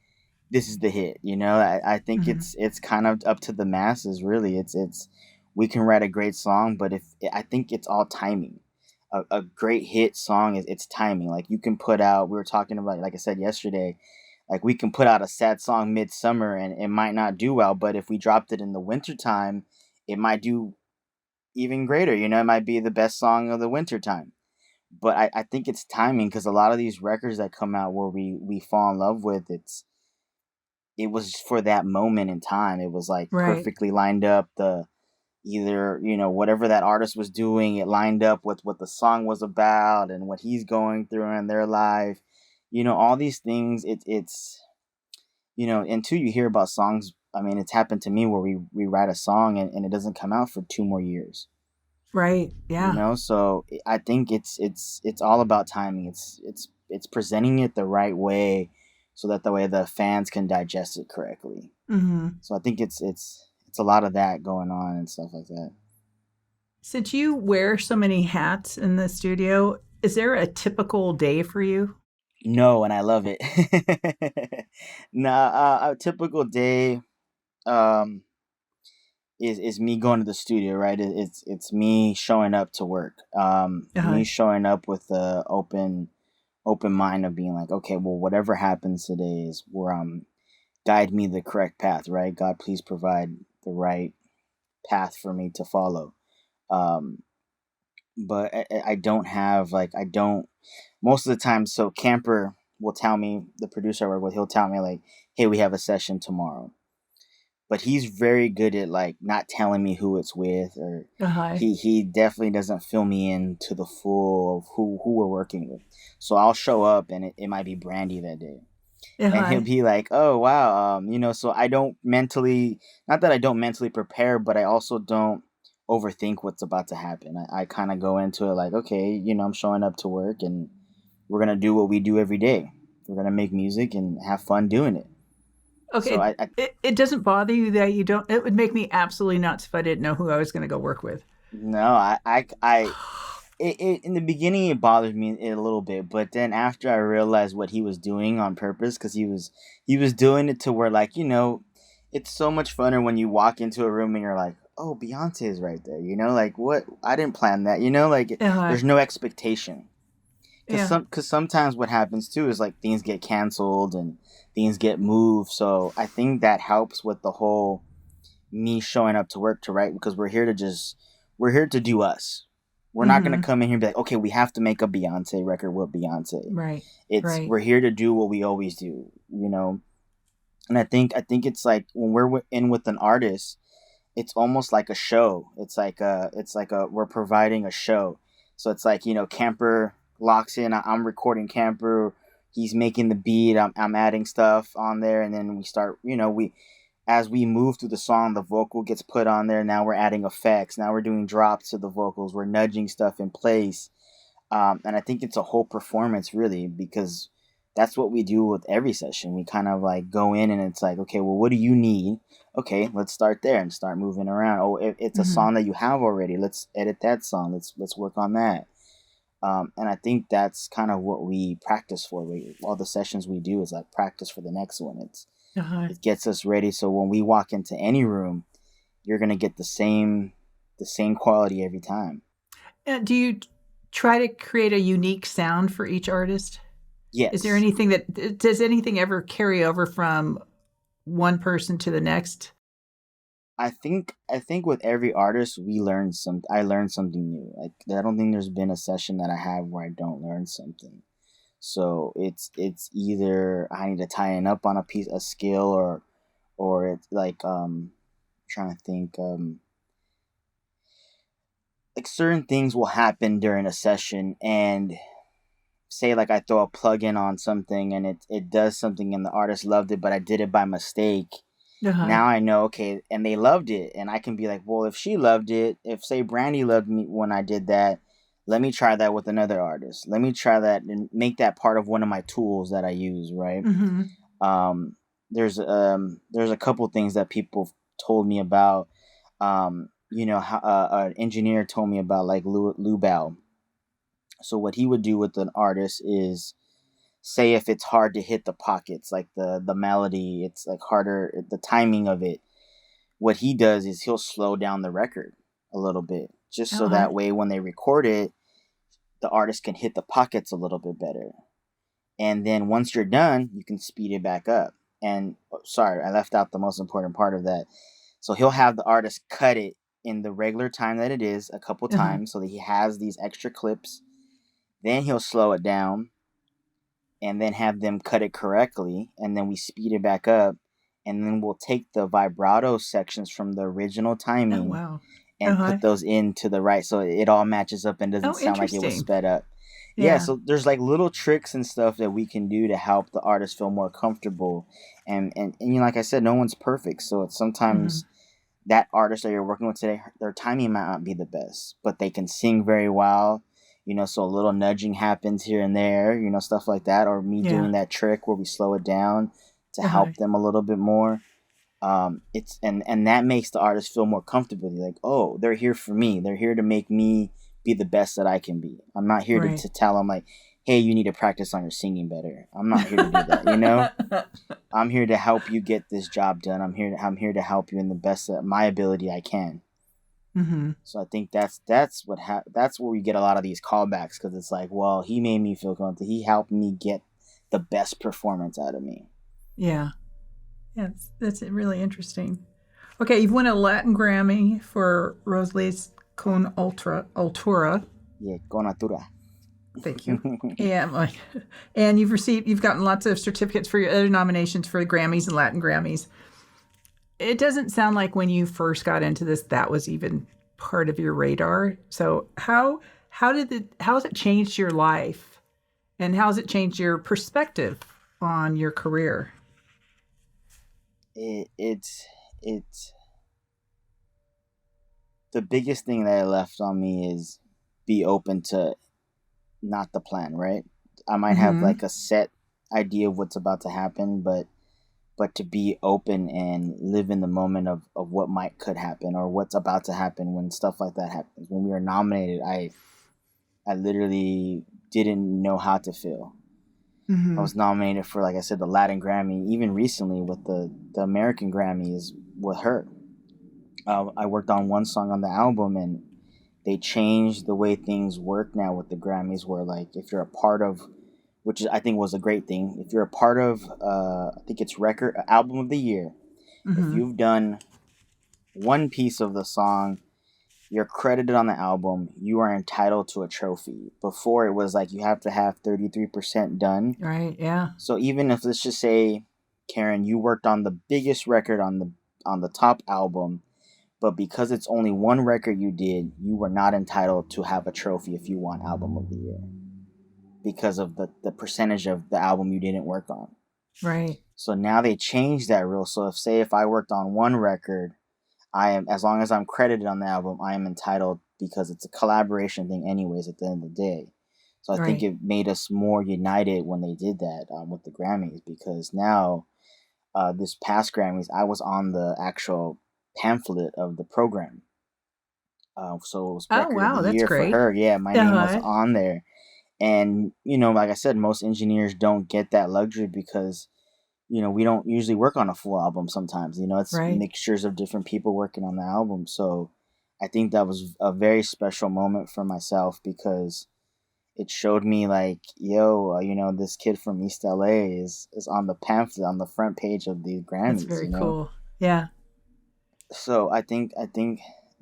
this is the hit. I think
Mm-hmm.
it's kind of up to the masses, really. It's we can write a great song, but if I think it's all timing. A great hit song is it's timing. Like, you can put out. We were talking about, like I said yesterday. Like, we can put out a sad song midsummer and it might not do well, but if we dropped it in the wintertime, it might do even greater. It might be the best song of the winter time. But I think it's timing, because a lot of these records that come out where we fall in love with, it was for that moment in time. It was like
Right.
perfectly lined up. The either whatever that artist was doing, it lined up with what the song was about and what he's going through in their life. All these things. It's until you hear about songs. I mean, it's happened to me where we write a song and it doesn't come out for 2 more years.
Right. Yeah.
So I think it's all about timing. It's presenting it the right way, so that the way the fans can digest it correctly.
Hmm.
So I think it's a lot of that going on and stuff like that.
Since you wear so many hats in the studio, is there a typical day for you?
No, and I love it. Nah, a typical day um is me going to the studio, right? It's me showing up to work.
Uh-huh.
Me showing up with the open mind of being like, okay, well, whatever happens today is where guide me the correct path, right? God, please provide the right path for me to follow. Um, but I don't have like I don't most of the time. So Camper will tell me, the producer I work with, he'll tell me like, hey, we have a session tomorrow. But he's very good at like not telling me who it's with, or
Uh-huh.
he definitely doesn't fill me in to the full of who we're working with. So I'll show up and it might be Brandy that day. And he'll
Uh-huh.
be like, "Oh wow, so I don't mentally, not that I don't mentally prepare, but I also don't overthink what's about to happen. I kind of go into it like, okay, I'm showing up to work and we're gonna do what we do every day. We're gonna make music and have fun doing it. So
Okay.
I
It doesn't bother you that you don't, it would make me absolutely nuts if I didn't know who I was going to go work with.
no, in the beginning it bothered me a little bit, but then after I realized what he was doing on purpose, because he was doing it to where like it's so much funner when you walk into a room and you're like, oh, Beyonce is right there, like what, I didn't plan that, like
Uh-huh.
there's no expectation,
Yeah.
because sometimes what happens too is like things get canceled and things get moved, so I think that helps with the whole me showing up to work to write, because we're here to do us. We're not gonna
Mm-hmm.
come in here and be like, okay, we have to make a Beyonce record with Beyonce.
Right.
It's
Right.
We're here to do what we always do. And I think it's like when we're in with an artist, it's almost like a show. It's like we're providing a show. So it's like Camper locks in. I'm recording Camper. He's making the beat. I'm adding stuff on there, and then we start. We as we move through the song, the vocal gets put on there. Now we're adding effects. Now we're doing drops to the vocals. We're nudging stuff in place. And I think it's a whole performance, really, because that's what we do with every session. We kind of like go in and it's like, okay, well, what do you need? Okay, let's start there and start moving around. Oh, it's a
Mm-hmm.
song that you have already. Let's edit that song. Let's work on that. And I think that's kind of what we practice for. All the sessions we do is like practice for the next one.
Uh-huh.
It gets us ready, so when we walk into any room, you're gonna get the same quality every time.
Do you try to create a unique sound for each artist? Is there
Yes.
anything does anything ever carry over from one person to the next?
I think with every artist I learn something new. Like I don't think there's been a session that I have where I don't learn something. So it's either I need to tighten up on a skill, or it's like trying to think, like certain things will happen during a session, and say like I throw a plug-in on something and it does something and the artist loved it, but I did it by mistake.
Uh-huh.
Now I know, okay, and they loved it, and I can be like, well, if she loved it, if say Brandy loved me when I did that, let me try that with another artist. Let me try that and make that part of one of my tools that I use, right?
Mm-hmm.
Um, there's a couple things that people told me about. How an engineer told me about like Lou Bell. So what he would do with an artist is, say if it's hard to hit the pockets, like the melody, it's like harder, the timing of it. What he does is he'll slow down the record a little bit, just so
Uh-huh.
that way when they record it, the artist can hit the pockets a little bit better. And then once you're done, you can speed it back up. And sorry, I left out the most important part of that. So he'll have the artist cut it in the regular time that it is a couple
Uh-huh.
times, so that he has these extra clips. Then he'll slow it down, and then have them cut it correctly, and then we speed it back up, and then we'll take the vibrato sections from the original
Oh,
timing
wow.
and
Uh-huh.
put those into the right, so it all matches up and doesn't
Oh,
sound like it was
interesting.
sped up. Yeah,
Yeah.
so there's like little tricks and stuff that we can do to help the artist feel more comfortable. And you know, like I said, no one's perfect, so it's sometimes that artist that you're working with today, their timing might not be the best, but they can sing very well. You know, so a little nudging happens here and there, you know, stuff like that, or me
Yeah.
doing that trick where we slow it down to
Uh-huh.
help them a little bit more. It's and that makes the artist feel more comfortable. You're like, oh, they're here for me. They're here to make me be the best that I can be. I'm not here
Right.
to tell them like, hey, you need to practice on your singing better. I'm not here to do that. You know, I'm here to help you get this job done. I'm here to help you in the best of my ability I can.
Mm-hmm.
So I think that's that's where we get a lot of these callbacks, because it's like, well, he made me feel comfortable. He helped me get the best performance out of me.
Yeah. Yeah, that's really interesting. Okay, you've won a Latin Grammy for Rosalía's con Altura.
Yeah, con Altura.
Thank you. And you've gotten lots of certificates for your other nominations for the Grammys and Latin Grammys. It doesn't sound like when you first got into this that was even part of your radar. So how has it changed your life, and how has it changed your perspective on your career?
It's the biggest thing that it left on me is be open to not the plan, right? I might have
Mm-hmm.
like a set idea of what's about to happen, but to be open and live in the moment of what could happen, or what's about to happen when stuff like that happens. When we were nominated, I literally didn't know how to feel. I
Mm-hmm.
was nominated for, like I said, the Latin Grammy. Even recently with the American Grammys with H.E.R. I worked on one song on the album, and they changed the way things work now with the Grammys, where like if you're a part of, which is, I think was a great thing, if you're a part of, I think it's record album of the year, if
Mm-hmm.
you've done one piece of the song, you're credited on the album, you are entitled to a trophy. Before it was like you have to have 33% done.
Right. Yeah.
So even if, let's just say, Karen, you worked on the biggest record on the top album, but because it's only one record you did, you were not entitled to have a trophy if you won album of the year, because of the percentage of the album you didn't work on.
Right.
So now they changed that rule. So if I worked on one record, I am, as long as I'm credited on the album, I am entitled, because it's a collaboration thing anyways at the end of the day. So I think
Right.
it made us more united when they did that, with the Grammys, because now, this past Grammys, I was on the actual pamphlet of the program. So it was
Oh,
Record of the
wow, that's
Year for
great.
H.E.R. Yeah, my name was
Uh-huh.
on there. And, you know, like I said, most engineers don't get that luxury, because, you know, we don't usually work on a full album sometimes. You know, it's
Right.
mixtures of different people working on the album. So I think that was a very special moment for myself, because it showed me like, yo, you know, this kid from East LA is on the pamphlet on the front page of the
That's
Grammys,
very
you know?
cool. Yeah.
So I think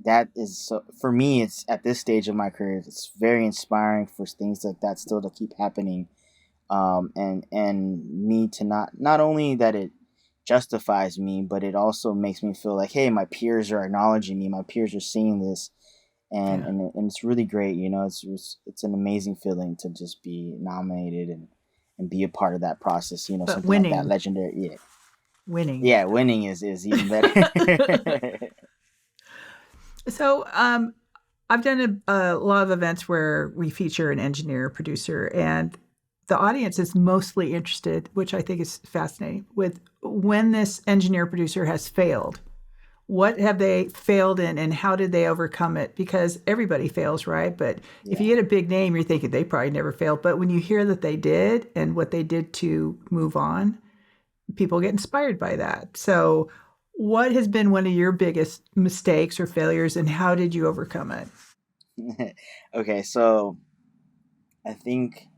that is, so for me, it's at this stage of my career, it's very inspiring for things like that still to keep happening. And me to not only that it justifies me, but it also makes me feel like, hey, my peers are acknowledging me, my peers are seeing this, and
Yeah.
and, and it's really great. You know, it's an amazing feeling to just be nominated and be a part of that process. You know,
But
something like that
winning.
legendary. Yeah,
Winning.
yeah, winning is even better.
So, I've done a lot of events where we feature an engineer, producer, and the audience is mostly interested, which I think is fascinating, with when this engineer producer has failed. What have they failed in, and how did they overcome it? Because everybody fails, right? But if
Yeah.
you get a big name, you're thinking they probably never failed. But when you hear that they did and what they did to move on, people get inspired by that. So, what has been one of your biggest mistakes or failures, and how did you overcome it?
Okay, so I think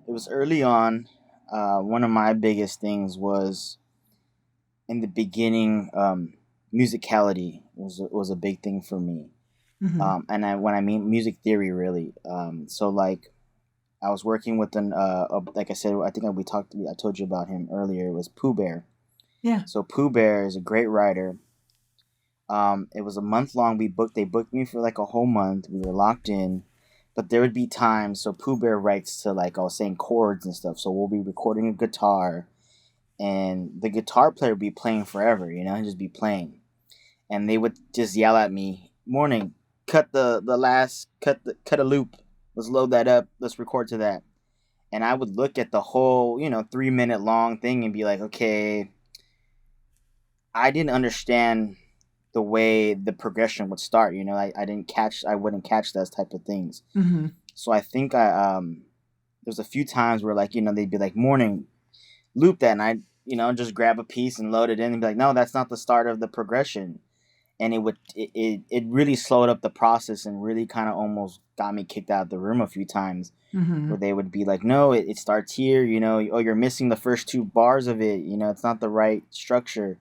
it was early on. One of my biggest things was in the beginning, musicality was a big thing for me.
Mm-hmm.
And when I mean music theory, really. So like I was working with like I said, I think I told you about him earlier. It was Pooh Bear.
Yeah.
So Pooh Bear is a great writer. It was a month long. They booked me for like a whole month. We were locked in, but there would be times. So Pooh Bear writes to, like I was saying, chords and stuff. So we'll be recording a guitar, and the guitar player would be playing forever. He'd just be playing, and they would just yell at me, "Morning, cut cut a loop. Let's load that up. Let's record to that." And I would look at the whole 3-minute long thing and be like, okay, I didn't understand the way the progression would start. I wouldn't catch those type of things.
Mm-hmm.
So I think there's a few times where they'd be like, "Morning, loop that," and I just grab a piece and load it in and be like, "No, that's not the start of the progression." And it really slowed up the process and really kind of almost got me kicked out of the room a few times,
Mm-hmm.
where they would be like, "No, it starts here, oh, you're missing the first 2 bars of it, it's not the right structure."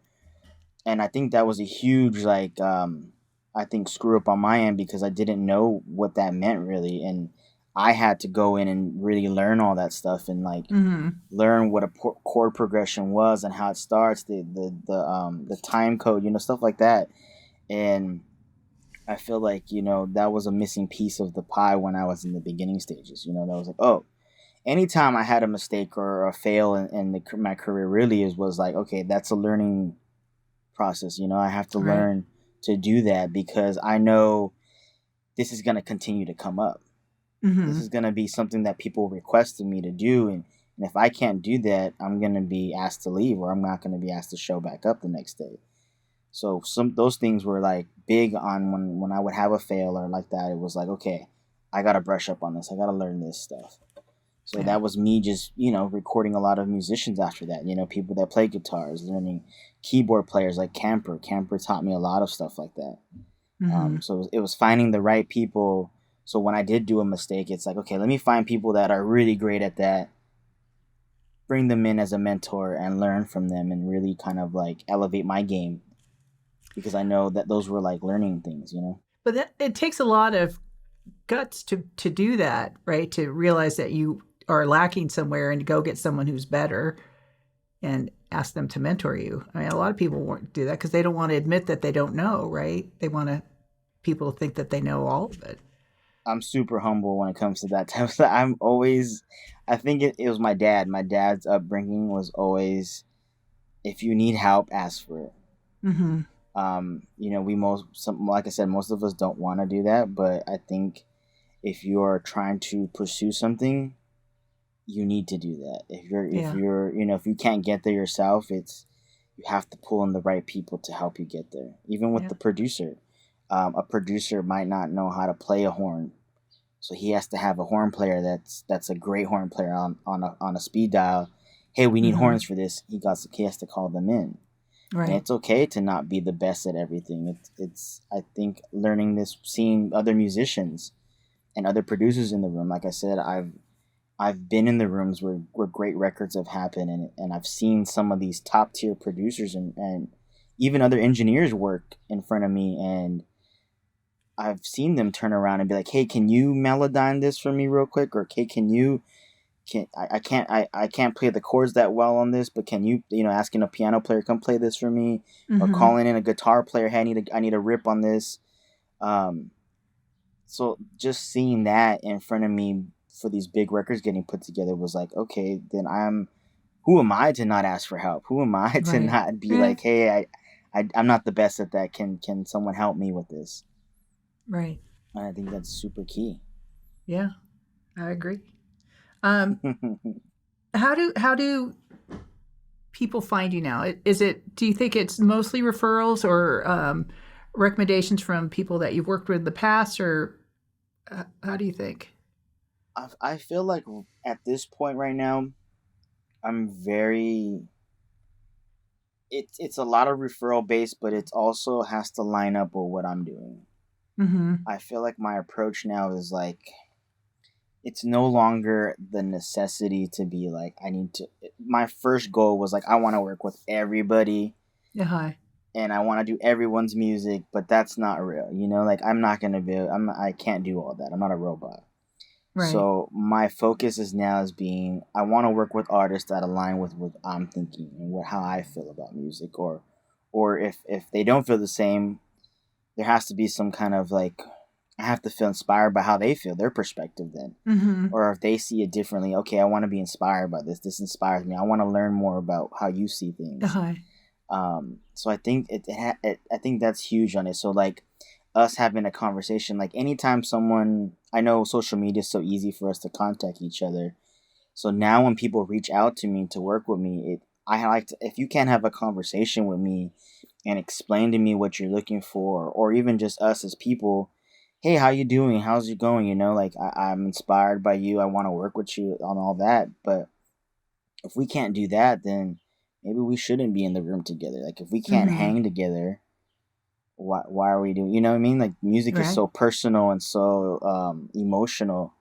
And I think that was a huge I think screw up on my end, because I didn't know what that meant really, and I had to go in and really learn all that stuff and
Mm-hmm.
learn what a chord progression was and how it starts, the time code, stuff like that. And I feel like that was a missing piece of the pie when I was in the beginning stages. That was like, oh, anytime I had a mistake or a fail in my career, really was like, okay, that's a learning process. I have to
Right.
learn to do that, because I know this is going to continue to come up.
Mm-hmm.
This is going to be something that people requested me to do, and if I can't do that, I'm going to be asked to leave, or I'm not going to be asked to show back up the next day. So those things were like big on when I would have a fail or like that. It was like, okay, I got to brush up on this. I got to learn this stuff. So
Yeah.
that was me just, recording a lot of musicians after that, people that play guitars, learning keyboard players like Camper. Camper taught me a lot of stuff like that.
Mm-hmm.
So it was finding the right people. So when I did do a mistake, it's like, okay, let me find people that are really great at that, bring them in as a mentor and learn from them and really kind of like elevate my game, because I know that those were like learning things.
But it takes a lot of guts to do that, right? To realize that you are lacking somewhere and to go get someone who's better and ask them to mentor you. I mean, a lot of people won't do that because they don't want to admit that they don't know, right? They want people to think that they know all of it.
I'm super humble when it comes to that type of stuff. I think it was my dad. My dad's upbringing was always, if you need help, ask for it.
Mm-hmm.
Like I said, most of us don't want to do that, but I think if you're trying to pursue something, you need to do that. If you can't get there yourself, you have to pull in the right people to help you get there. Even with the producer, a producer might not know how to play a horn, so he has to have a horn player that's a great horn player on a speed dial. Hey, we need
Mm-hmm.
horns for this. He has to call them in.
Right.
And it's okay to not be the best at everything. It's I think learning this, seeing other musicians and other producers in the room. Like I said, I've been in the rooms where great records have happened, and I've seen some of these top tier producers and even other engineers work in front of me, and I've seen them turn around and be like, "Hey, can you melodyne this for me real quick?" Or, "Hey, I can't play the chords that well on this, but can you asking a piano player, come play this for me?"
Mm-hmm.
Or calling in a guitar player, "Hey, I need a rip on this." So just seeing that in front of me for these big records getting put together was like, okay, then who am I to not ask for help? Who am I to not be like, "Hey, I'm not the best at that. Can someone help me with this?"
Right.
And I think that's super key.
Yeah, I agree. How do people find you now? Do you think it's mostly referrals or recommendations from people that you've worked with in the past, or how do you think?
I feel like at this point right now, I'm very. It's a lot of referral based, but it also has to line up with what I'm doing.
Mm-hmm.
I feel like my approach now is like, it's no longer the necessity to be like, I need to. My first goal was like, I want to work with everybody.
Yeah. Hi.
and I want to do everyone's music, but that's not real. You know, like I can't do all that. I'm not a robot.
Right.
So my focus is now is being I want to work with artists that align with what I'm thinking and how I feel about music, or if they don't feel the same, there has to be some kind of like I have to feel inspired by how they feel, their perspective then.
Mm-hmm.
Or if they see it differently, okay, I want to be inspired by this. This inspires me. I want to learn more about how you see things.
Uh-huh.
So I think I think that's huge on it. So like us having a conversation, like anytime someone, I know social media is so easy for us to contact each other. So now when people reach out to me to work with me, I like to, if you can't have a conversation with me and explain to me what you're looking for, or even just us as people, hey, how you doing? How's it going? You know, like I'm inspired by you. I want to work with you on all that. But if we can't do that, then maybe we shouldn't be in the room together. Like if we can't
Mm-hmm.
hang together, why are we doing? You know what I mean? Like music is
Right.
so personal and so emotional.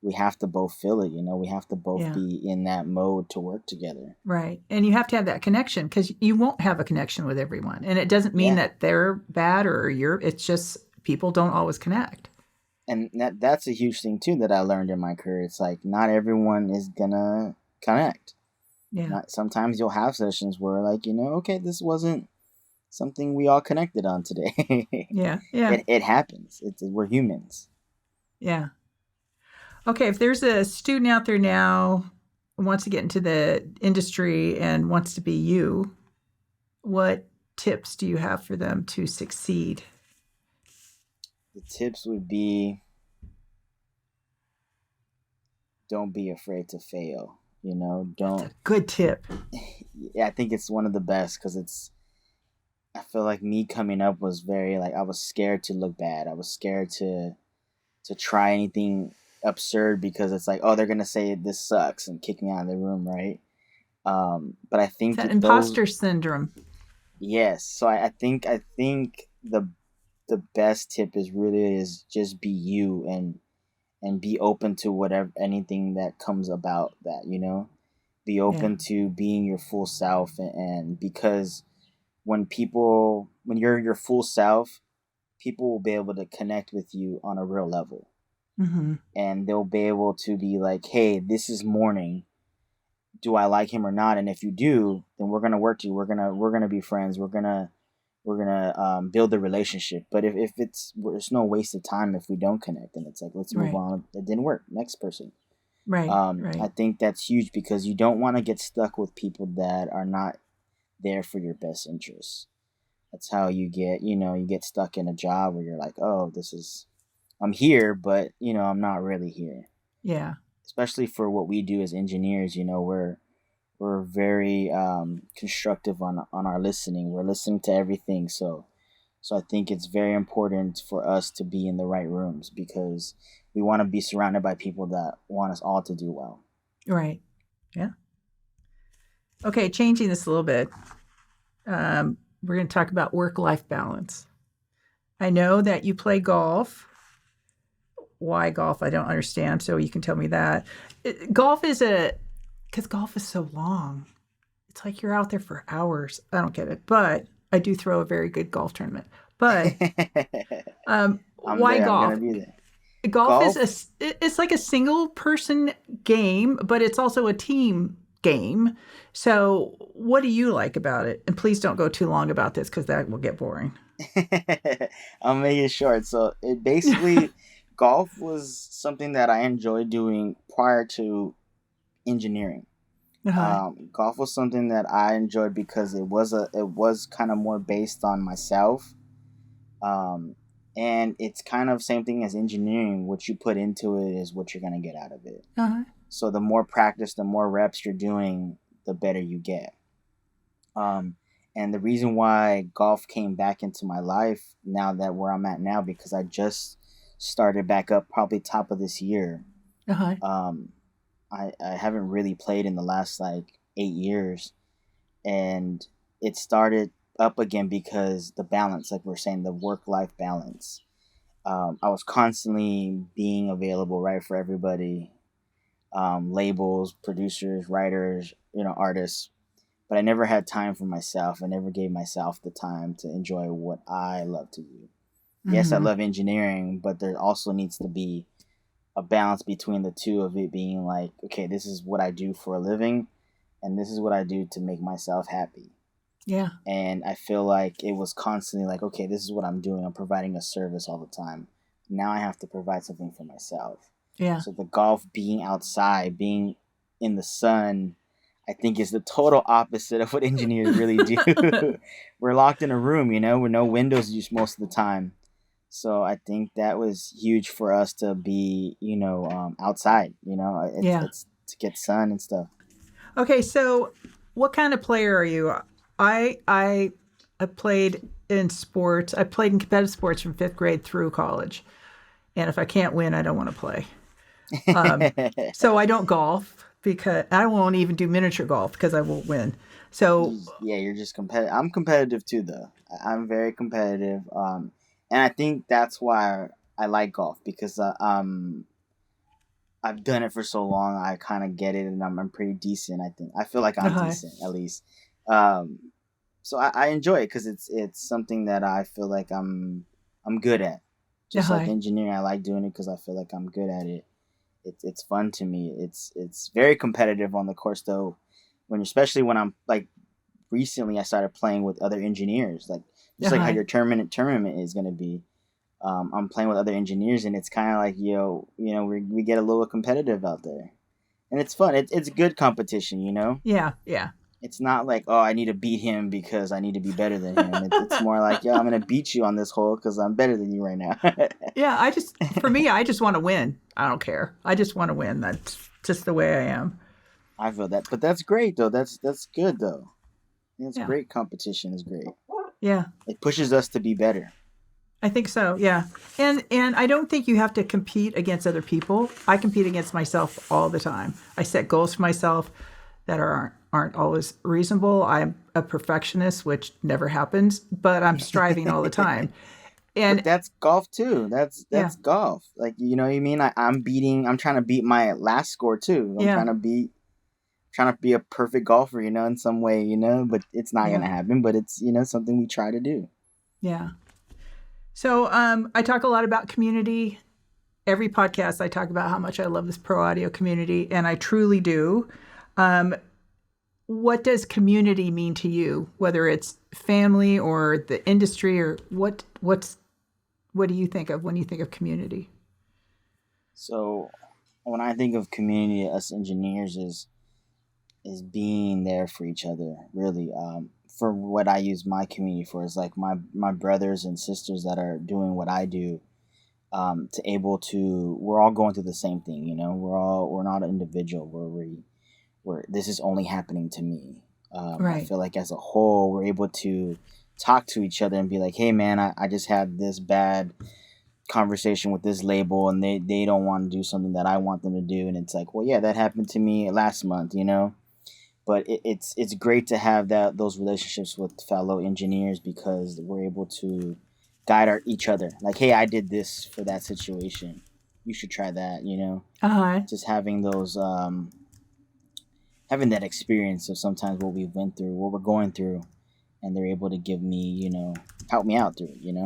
We have to both feel it. You know, we have to both
Yeah.
be in that mode to work together.
Right. And you have to have that connection because you won't have a connection with everyone. And it doesn't mean
Yeah,
that they're bad or it's just people don't always connect.
and that's a huge thing too that I learned in my career. It's like not everyone is gonna connect.
Yeah.
Not sometimes you'll have sessions where like okay, this wasn't something we all connected on today.
Yeah. Yeah.
It happens. We're humans.
Yeah. Okay. If there's a student out there now who wants to get into the industry and wants to be you, what tips do you have for them to succeed?
The tips would be don't be afraid to fail.
That's
Don't.
a good tip.
Yeah, I think it's one of the best because I feel like me coming up was very like I was scared to look bad. I was scared to try anything absurd because it's like, oh, they're gonna say this sucks and kick me out of the room, right? But I
It's
think
that
those,
imposter syndrome.
yes. So I think the best tip is just be you and be open to whatever anything that comes about that. Be
Yeah.
open to being your full self, and because when you're your full self, people will be able to connect with you on a real level,
Mm-hmm.
and they'll be able to be like, hey, this is Morning, do I like him or not? And if you do, then we're gonna work to you, we're gonna be friends, we're gonna build the relationship. But if it's no waste of time if we don't connect, and it's like, let's move
Right.
on, it didn't work, next person.
Right.
I
Right.
think that's huge because you don't want to get stuck with people that are not there for your best interests. That's how you get stuck in a job where you're like, oh, I'm here, but I'm not really here.
Yeah.
Especially for what we do as engineers, we're very constructive on our listening. We're listening to everything, so I think it's very important for us to be in the right rooms because we want to be surrounded by people that want us all to do well.
Right. Yeah. Okay. Changing this a little bit. We're going to talk about work-life balance. I know that you play golf. Why golf? I don't understand. So you can tell me that. Golf is because golf is so long. It's like you're out there for hours. I don't get it, but I do throw a very good golf tournament. But
I'm
why
there. I'm
golf?
gonna be there.
Golf is
Golf.
it's like a single person game, but it's also a team game. So what do you like about it? And please don't go too long about this because that will get boring.
I'll make it short. So it basically golf was something that I enjoyed doing prior to engineering.
Uh-huh.
Golf was something that I enjoyed because it was kind of more based on myself. Um, and it's kind of same thing as engineering. What you put into it is what you're gonna get out of it.
Uh-huh.
So the more practice, the more reps you're doing, the better you get. Um, and the reason why golf came back into my life now that where I'm at now, because I just started back up probably top of this year.
Uh-huh.
Um, I haven't really played in the last like 8 years, and it started up again because the balance, like we're saying, the work life balance. I was constantly being available, right, for everybody, labels, producers, writers, artists, but I never had time for myself. I never gave myself the time to enjoy what I love to do. Yes, I
Mm-hmm.
love engineering, but there also needs to be a balance between the two of it being like, okay, this is what I do for a living, and this is what I do to make myself happy.
Yeah.
And I feel like it was constantly like, okay, this is what I'm doing. I'm providing a service all the time. Now I have to provide something for myself.
Yeah.
So the golf, being outside, being in the sun, I think is the total opposite of what engineers really do. We're locked in a room, with no windows just most of the time. So I think that was huge for us to be, outside.
Yeah.
It's to get sun and stuff.
Okay, so what kind of player are you? I played in sports. I played in competitive sports from 5th grade through college. And if I can't win, I don't want to play. So I don't golf because I won't even do miniature golf because I won't win. So
Yeah, you're just competitive. I'm competitive too, though. I'm very competitive, and I think that's why I like golf because I've done it for so long. I kind of get it, and I'm pretty decent. I feel like I'm
uh-huh,
decent at least. Um, so I enjoy it because it's something that I feel like I'm good at. Just like
uh-huh,
engineering, I like doing it because I feel like I'm good at it. It's fun to me. It's very competitive on the course though. Especially when I'm like recently, I started playing with other engineers, like just like how
uh-huh.
your tournament is gonna be. I'm playing with other engineers, and it's kind of like we get a little competitive out there, and it's fun. It's good competition.
Yeah, yeah.
It's not like, oh, I need to beat him because I need to be better than him. It's more like, I'm gonna beat you on this hole because I'm better than you right now.
Yeah, for me, I just want to win. I don't care. I just want to win. That's just the way I am.
I feel that, but that's great though. That's good though. It's
Yeah,
great. Competition is great.
yeah.
It pushes us to be better.
I think so. Yeah, and I don't think you have to compete against other people. I compete against myself all the time. I set goals for myself that aren't always reasonable. I'm a perfectionist, which never happens, but I'm striving all the time.
But
And
that's golf too. That's
yeah,
that's golf. Like, you know what I mean? I'm trying to beat my last score too. I'm
yeah,
trying to be a perfect golfer, in some way, but it's not
yeah,
gonna happen. But it's, something we try to do.
yeah. So I talk a lot about community. Every podcast, I talk about how much I love this pro audio community, and I truly do. Um, what does community mean to you? Whether it's family or the industry, or what do you think of when you think of community?
So when I think of community, us engineers is being there for each other, really. For what I use my community for is like my brothers and sisters that are doing what I do. To able to, we're all going through the same thing. We're not an individual where this is only happening to me. I
Right.
feel like as a whole, we're able to talk to each other and be like, hey man, I just had this bad conversation with this label, and they don't want to do something that I want them to do. And it's like, well, yeah, that happened to me last month. But it's great to have those relationships with fellow engineers because we're able to guide each other. Like, hey, I did this for that situation. You should try that.
Uh-huh.
Just having those having that experience of sometimes what we went through, what we're going through, and they're able to give me, help me out through it.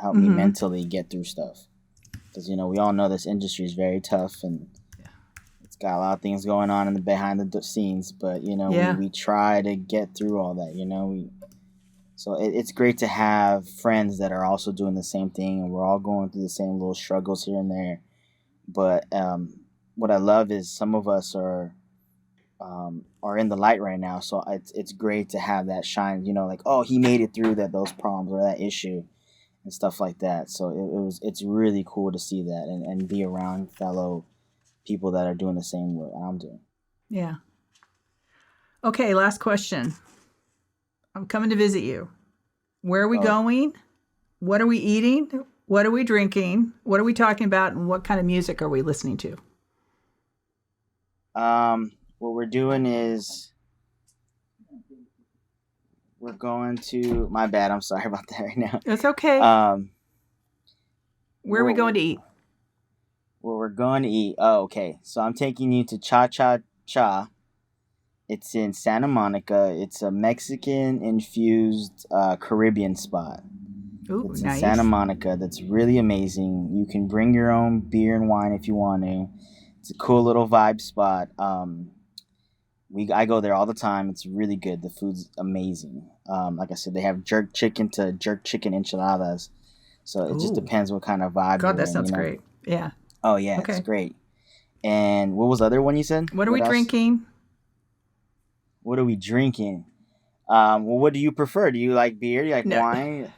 Help me
Mm-hmm.
mentally get through stuff. Because we all know this industry is very tough, and it's got a lot of things going on in the behind the scenes. But
Yeah.
we try to get through all that. So it's great to have friends that are also doing the same thing, and we're all going through the same little struggles here and there. But what I love is some of us are in the light right now, so it's great to have that shine. Like, oh, he made it through those problems or that issue and stuff like that. So it's really cool to see that and be around fellow people that are doing the same what I'm doing.
Yeah. Okay, last question. I'm coming to visit you. Where are we
Oh,
going? What are we eating? What are we drinking? What are we talking about? And what kind of music are we listening to?
what we're doing is we're going to. My bad. I'm sorry about that right now.
It's okay.
Um,
Where are we
what
going to eat?
what we're going to eat. Oh, okay. So I'm taking you to Cha Cha Cha. It's in Santa Monica. It's a Mexican infused Caribbean spot.
Ooh,
It's
nice.
in Santa Monica. That's really amazing. You can bring your own beer and wine if you want to. It's a cool little vibe spot. I go there all the time. It's really good. The food's amazing. Like I said, they have jerk chicken to jerk chicken enchiladas. So it just
Ooh.
depends what kind of vibe
God,
you're
that
in,
sounds
you know?
great. Yeah.
Oh yeah,
Okay.
it's great. And what was the other one you said?
What are we
else?
drinking?
What are we drinking? Well, what do you prefer? Do you like beer? Do you like
No.
wine?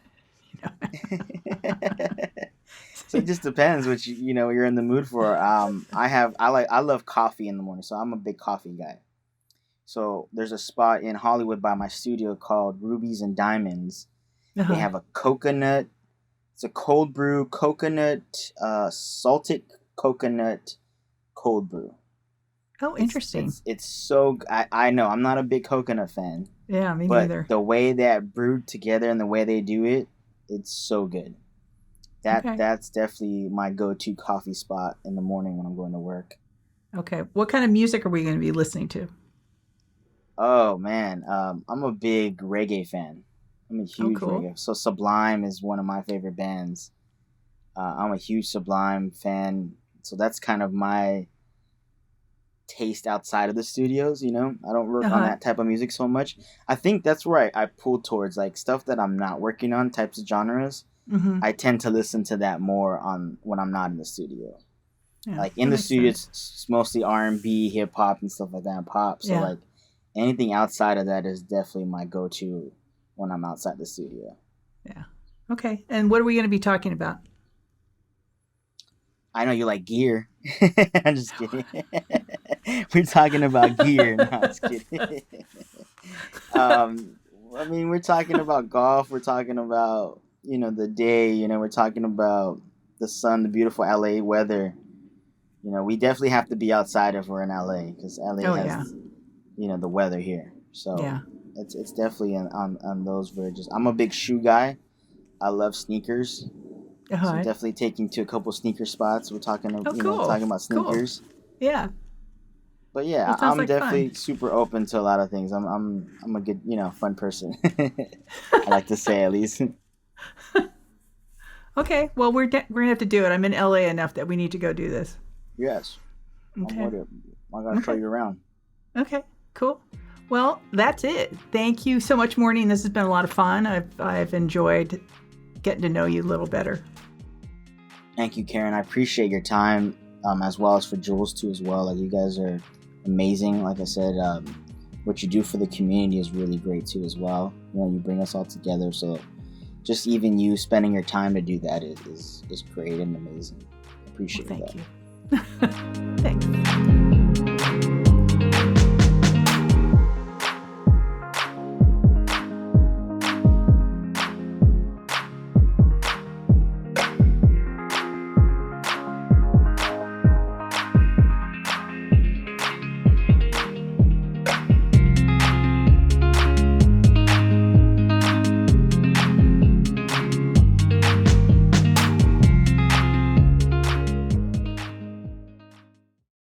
So it just depends what you're in the mood for. I love coffee in the morning, so I'm a big coffee guy. So there's a spot in Hollywood by my studio called Rubies and Diamonds.
Uh-huh.
They have a coconut. It's a cold brew coconut, salted coconut cold brew.
Oh, interesting.
It's so. I know I'm not a big coconut fan.
Yeah, me
But
neither.
the way that brewed together and the way they do it, it's so good. That's definitely my go-to coffee spot in the morning when I'm going to work.
Okay. What kind of music are we going to be listening to?
Oh man, I'm a big reggae fan. I'm a huge
cool.
reggae. So Sublime is one of my favorite bands. I'm a huge Sublime fan. So that's kind of my taste outside of the studios. I don't work on that type of music so much. I think that's where I pull towards, like, stuff that I'm not working on, types of genres.
Mm-hmm.
I tend to listen to that more on when I'm not in the studio.
Yeah,
like in the studio, it's mostly R&B, hip hop, and stuff like that, and pop. So like anything outside of that is definitely my go-to when I'm outside the studio.
Yeah. Okay. And what are we going to be talking about?
I know you like gear. I'm just kidding. We're talking about gear. No, I'm just kidding. I mean, we're talking about golf. We're talking about, the day. We're talking about the sun, the beautiful LA weather. We definitely have to be outside if we're in LA, because LA has, the weather here. So it's definitely on those verges. I'm a big shoe guy. I love sneakers. So definitely taking to a couple sneaker spots. We're talking, talking about sneakers.
Cool. Yeah.
But yeah, I'm like definitely super open to a lot of things. I'm a good, fun person. I like to say, at least.
Okay. Well, we're gonna have to do it. I'm in LA enough that we need to go do this.
Yes.
Okay.
I'm gonna show you around.
Okay. Cool. Well, that's it. Thank you so much, Morning. This has been a lot of fun. I've enjoyed getting to know you a little better.
Thank you, Karen. I appreciate your time, as well as for Jules too, as well. Like, you guys are amazing. Like I said, what you do for the community is really great too, as well. You bring us all together. So just even you spending your time to do that is great and amazing. I appreciate that.
Thank you. Thanks.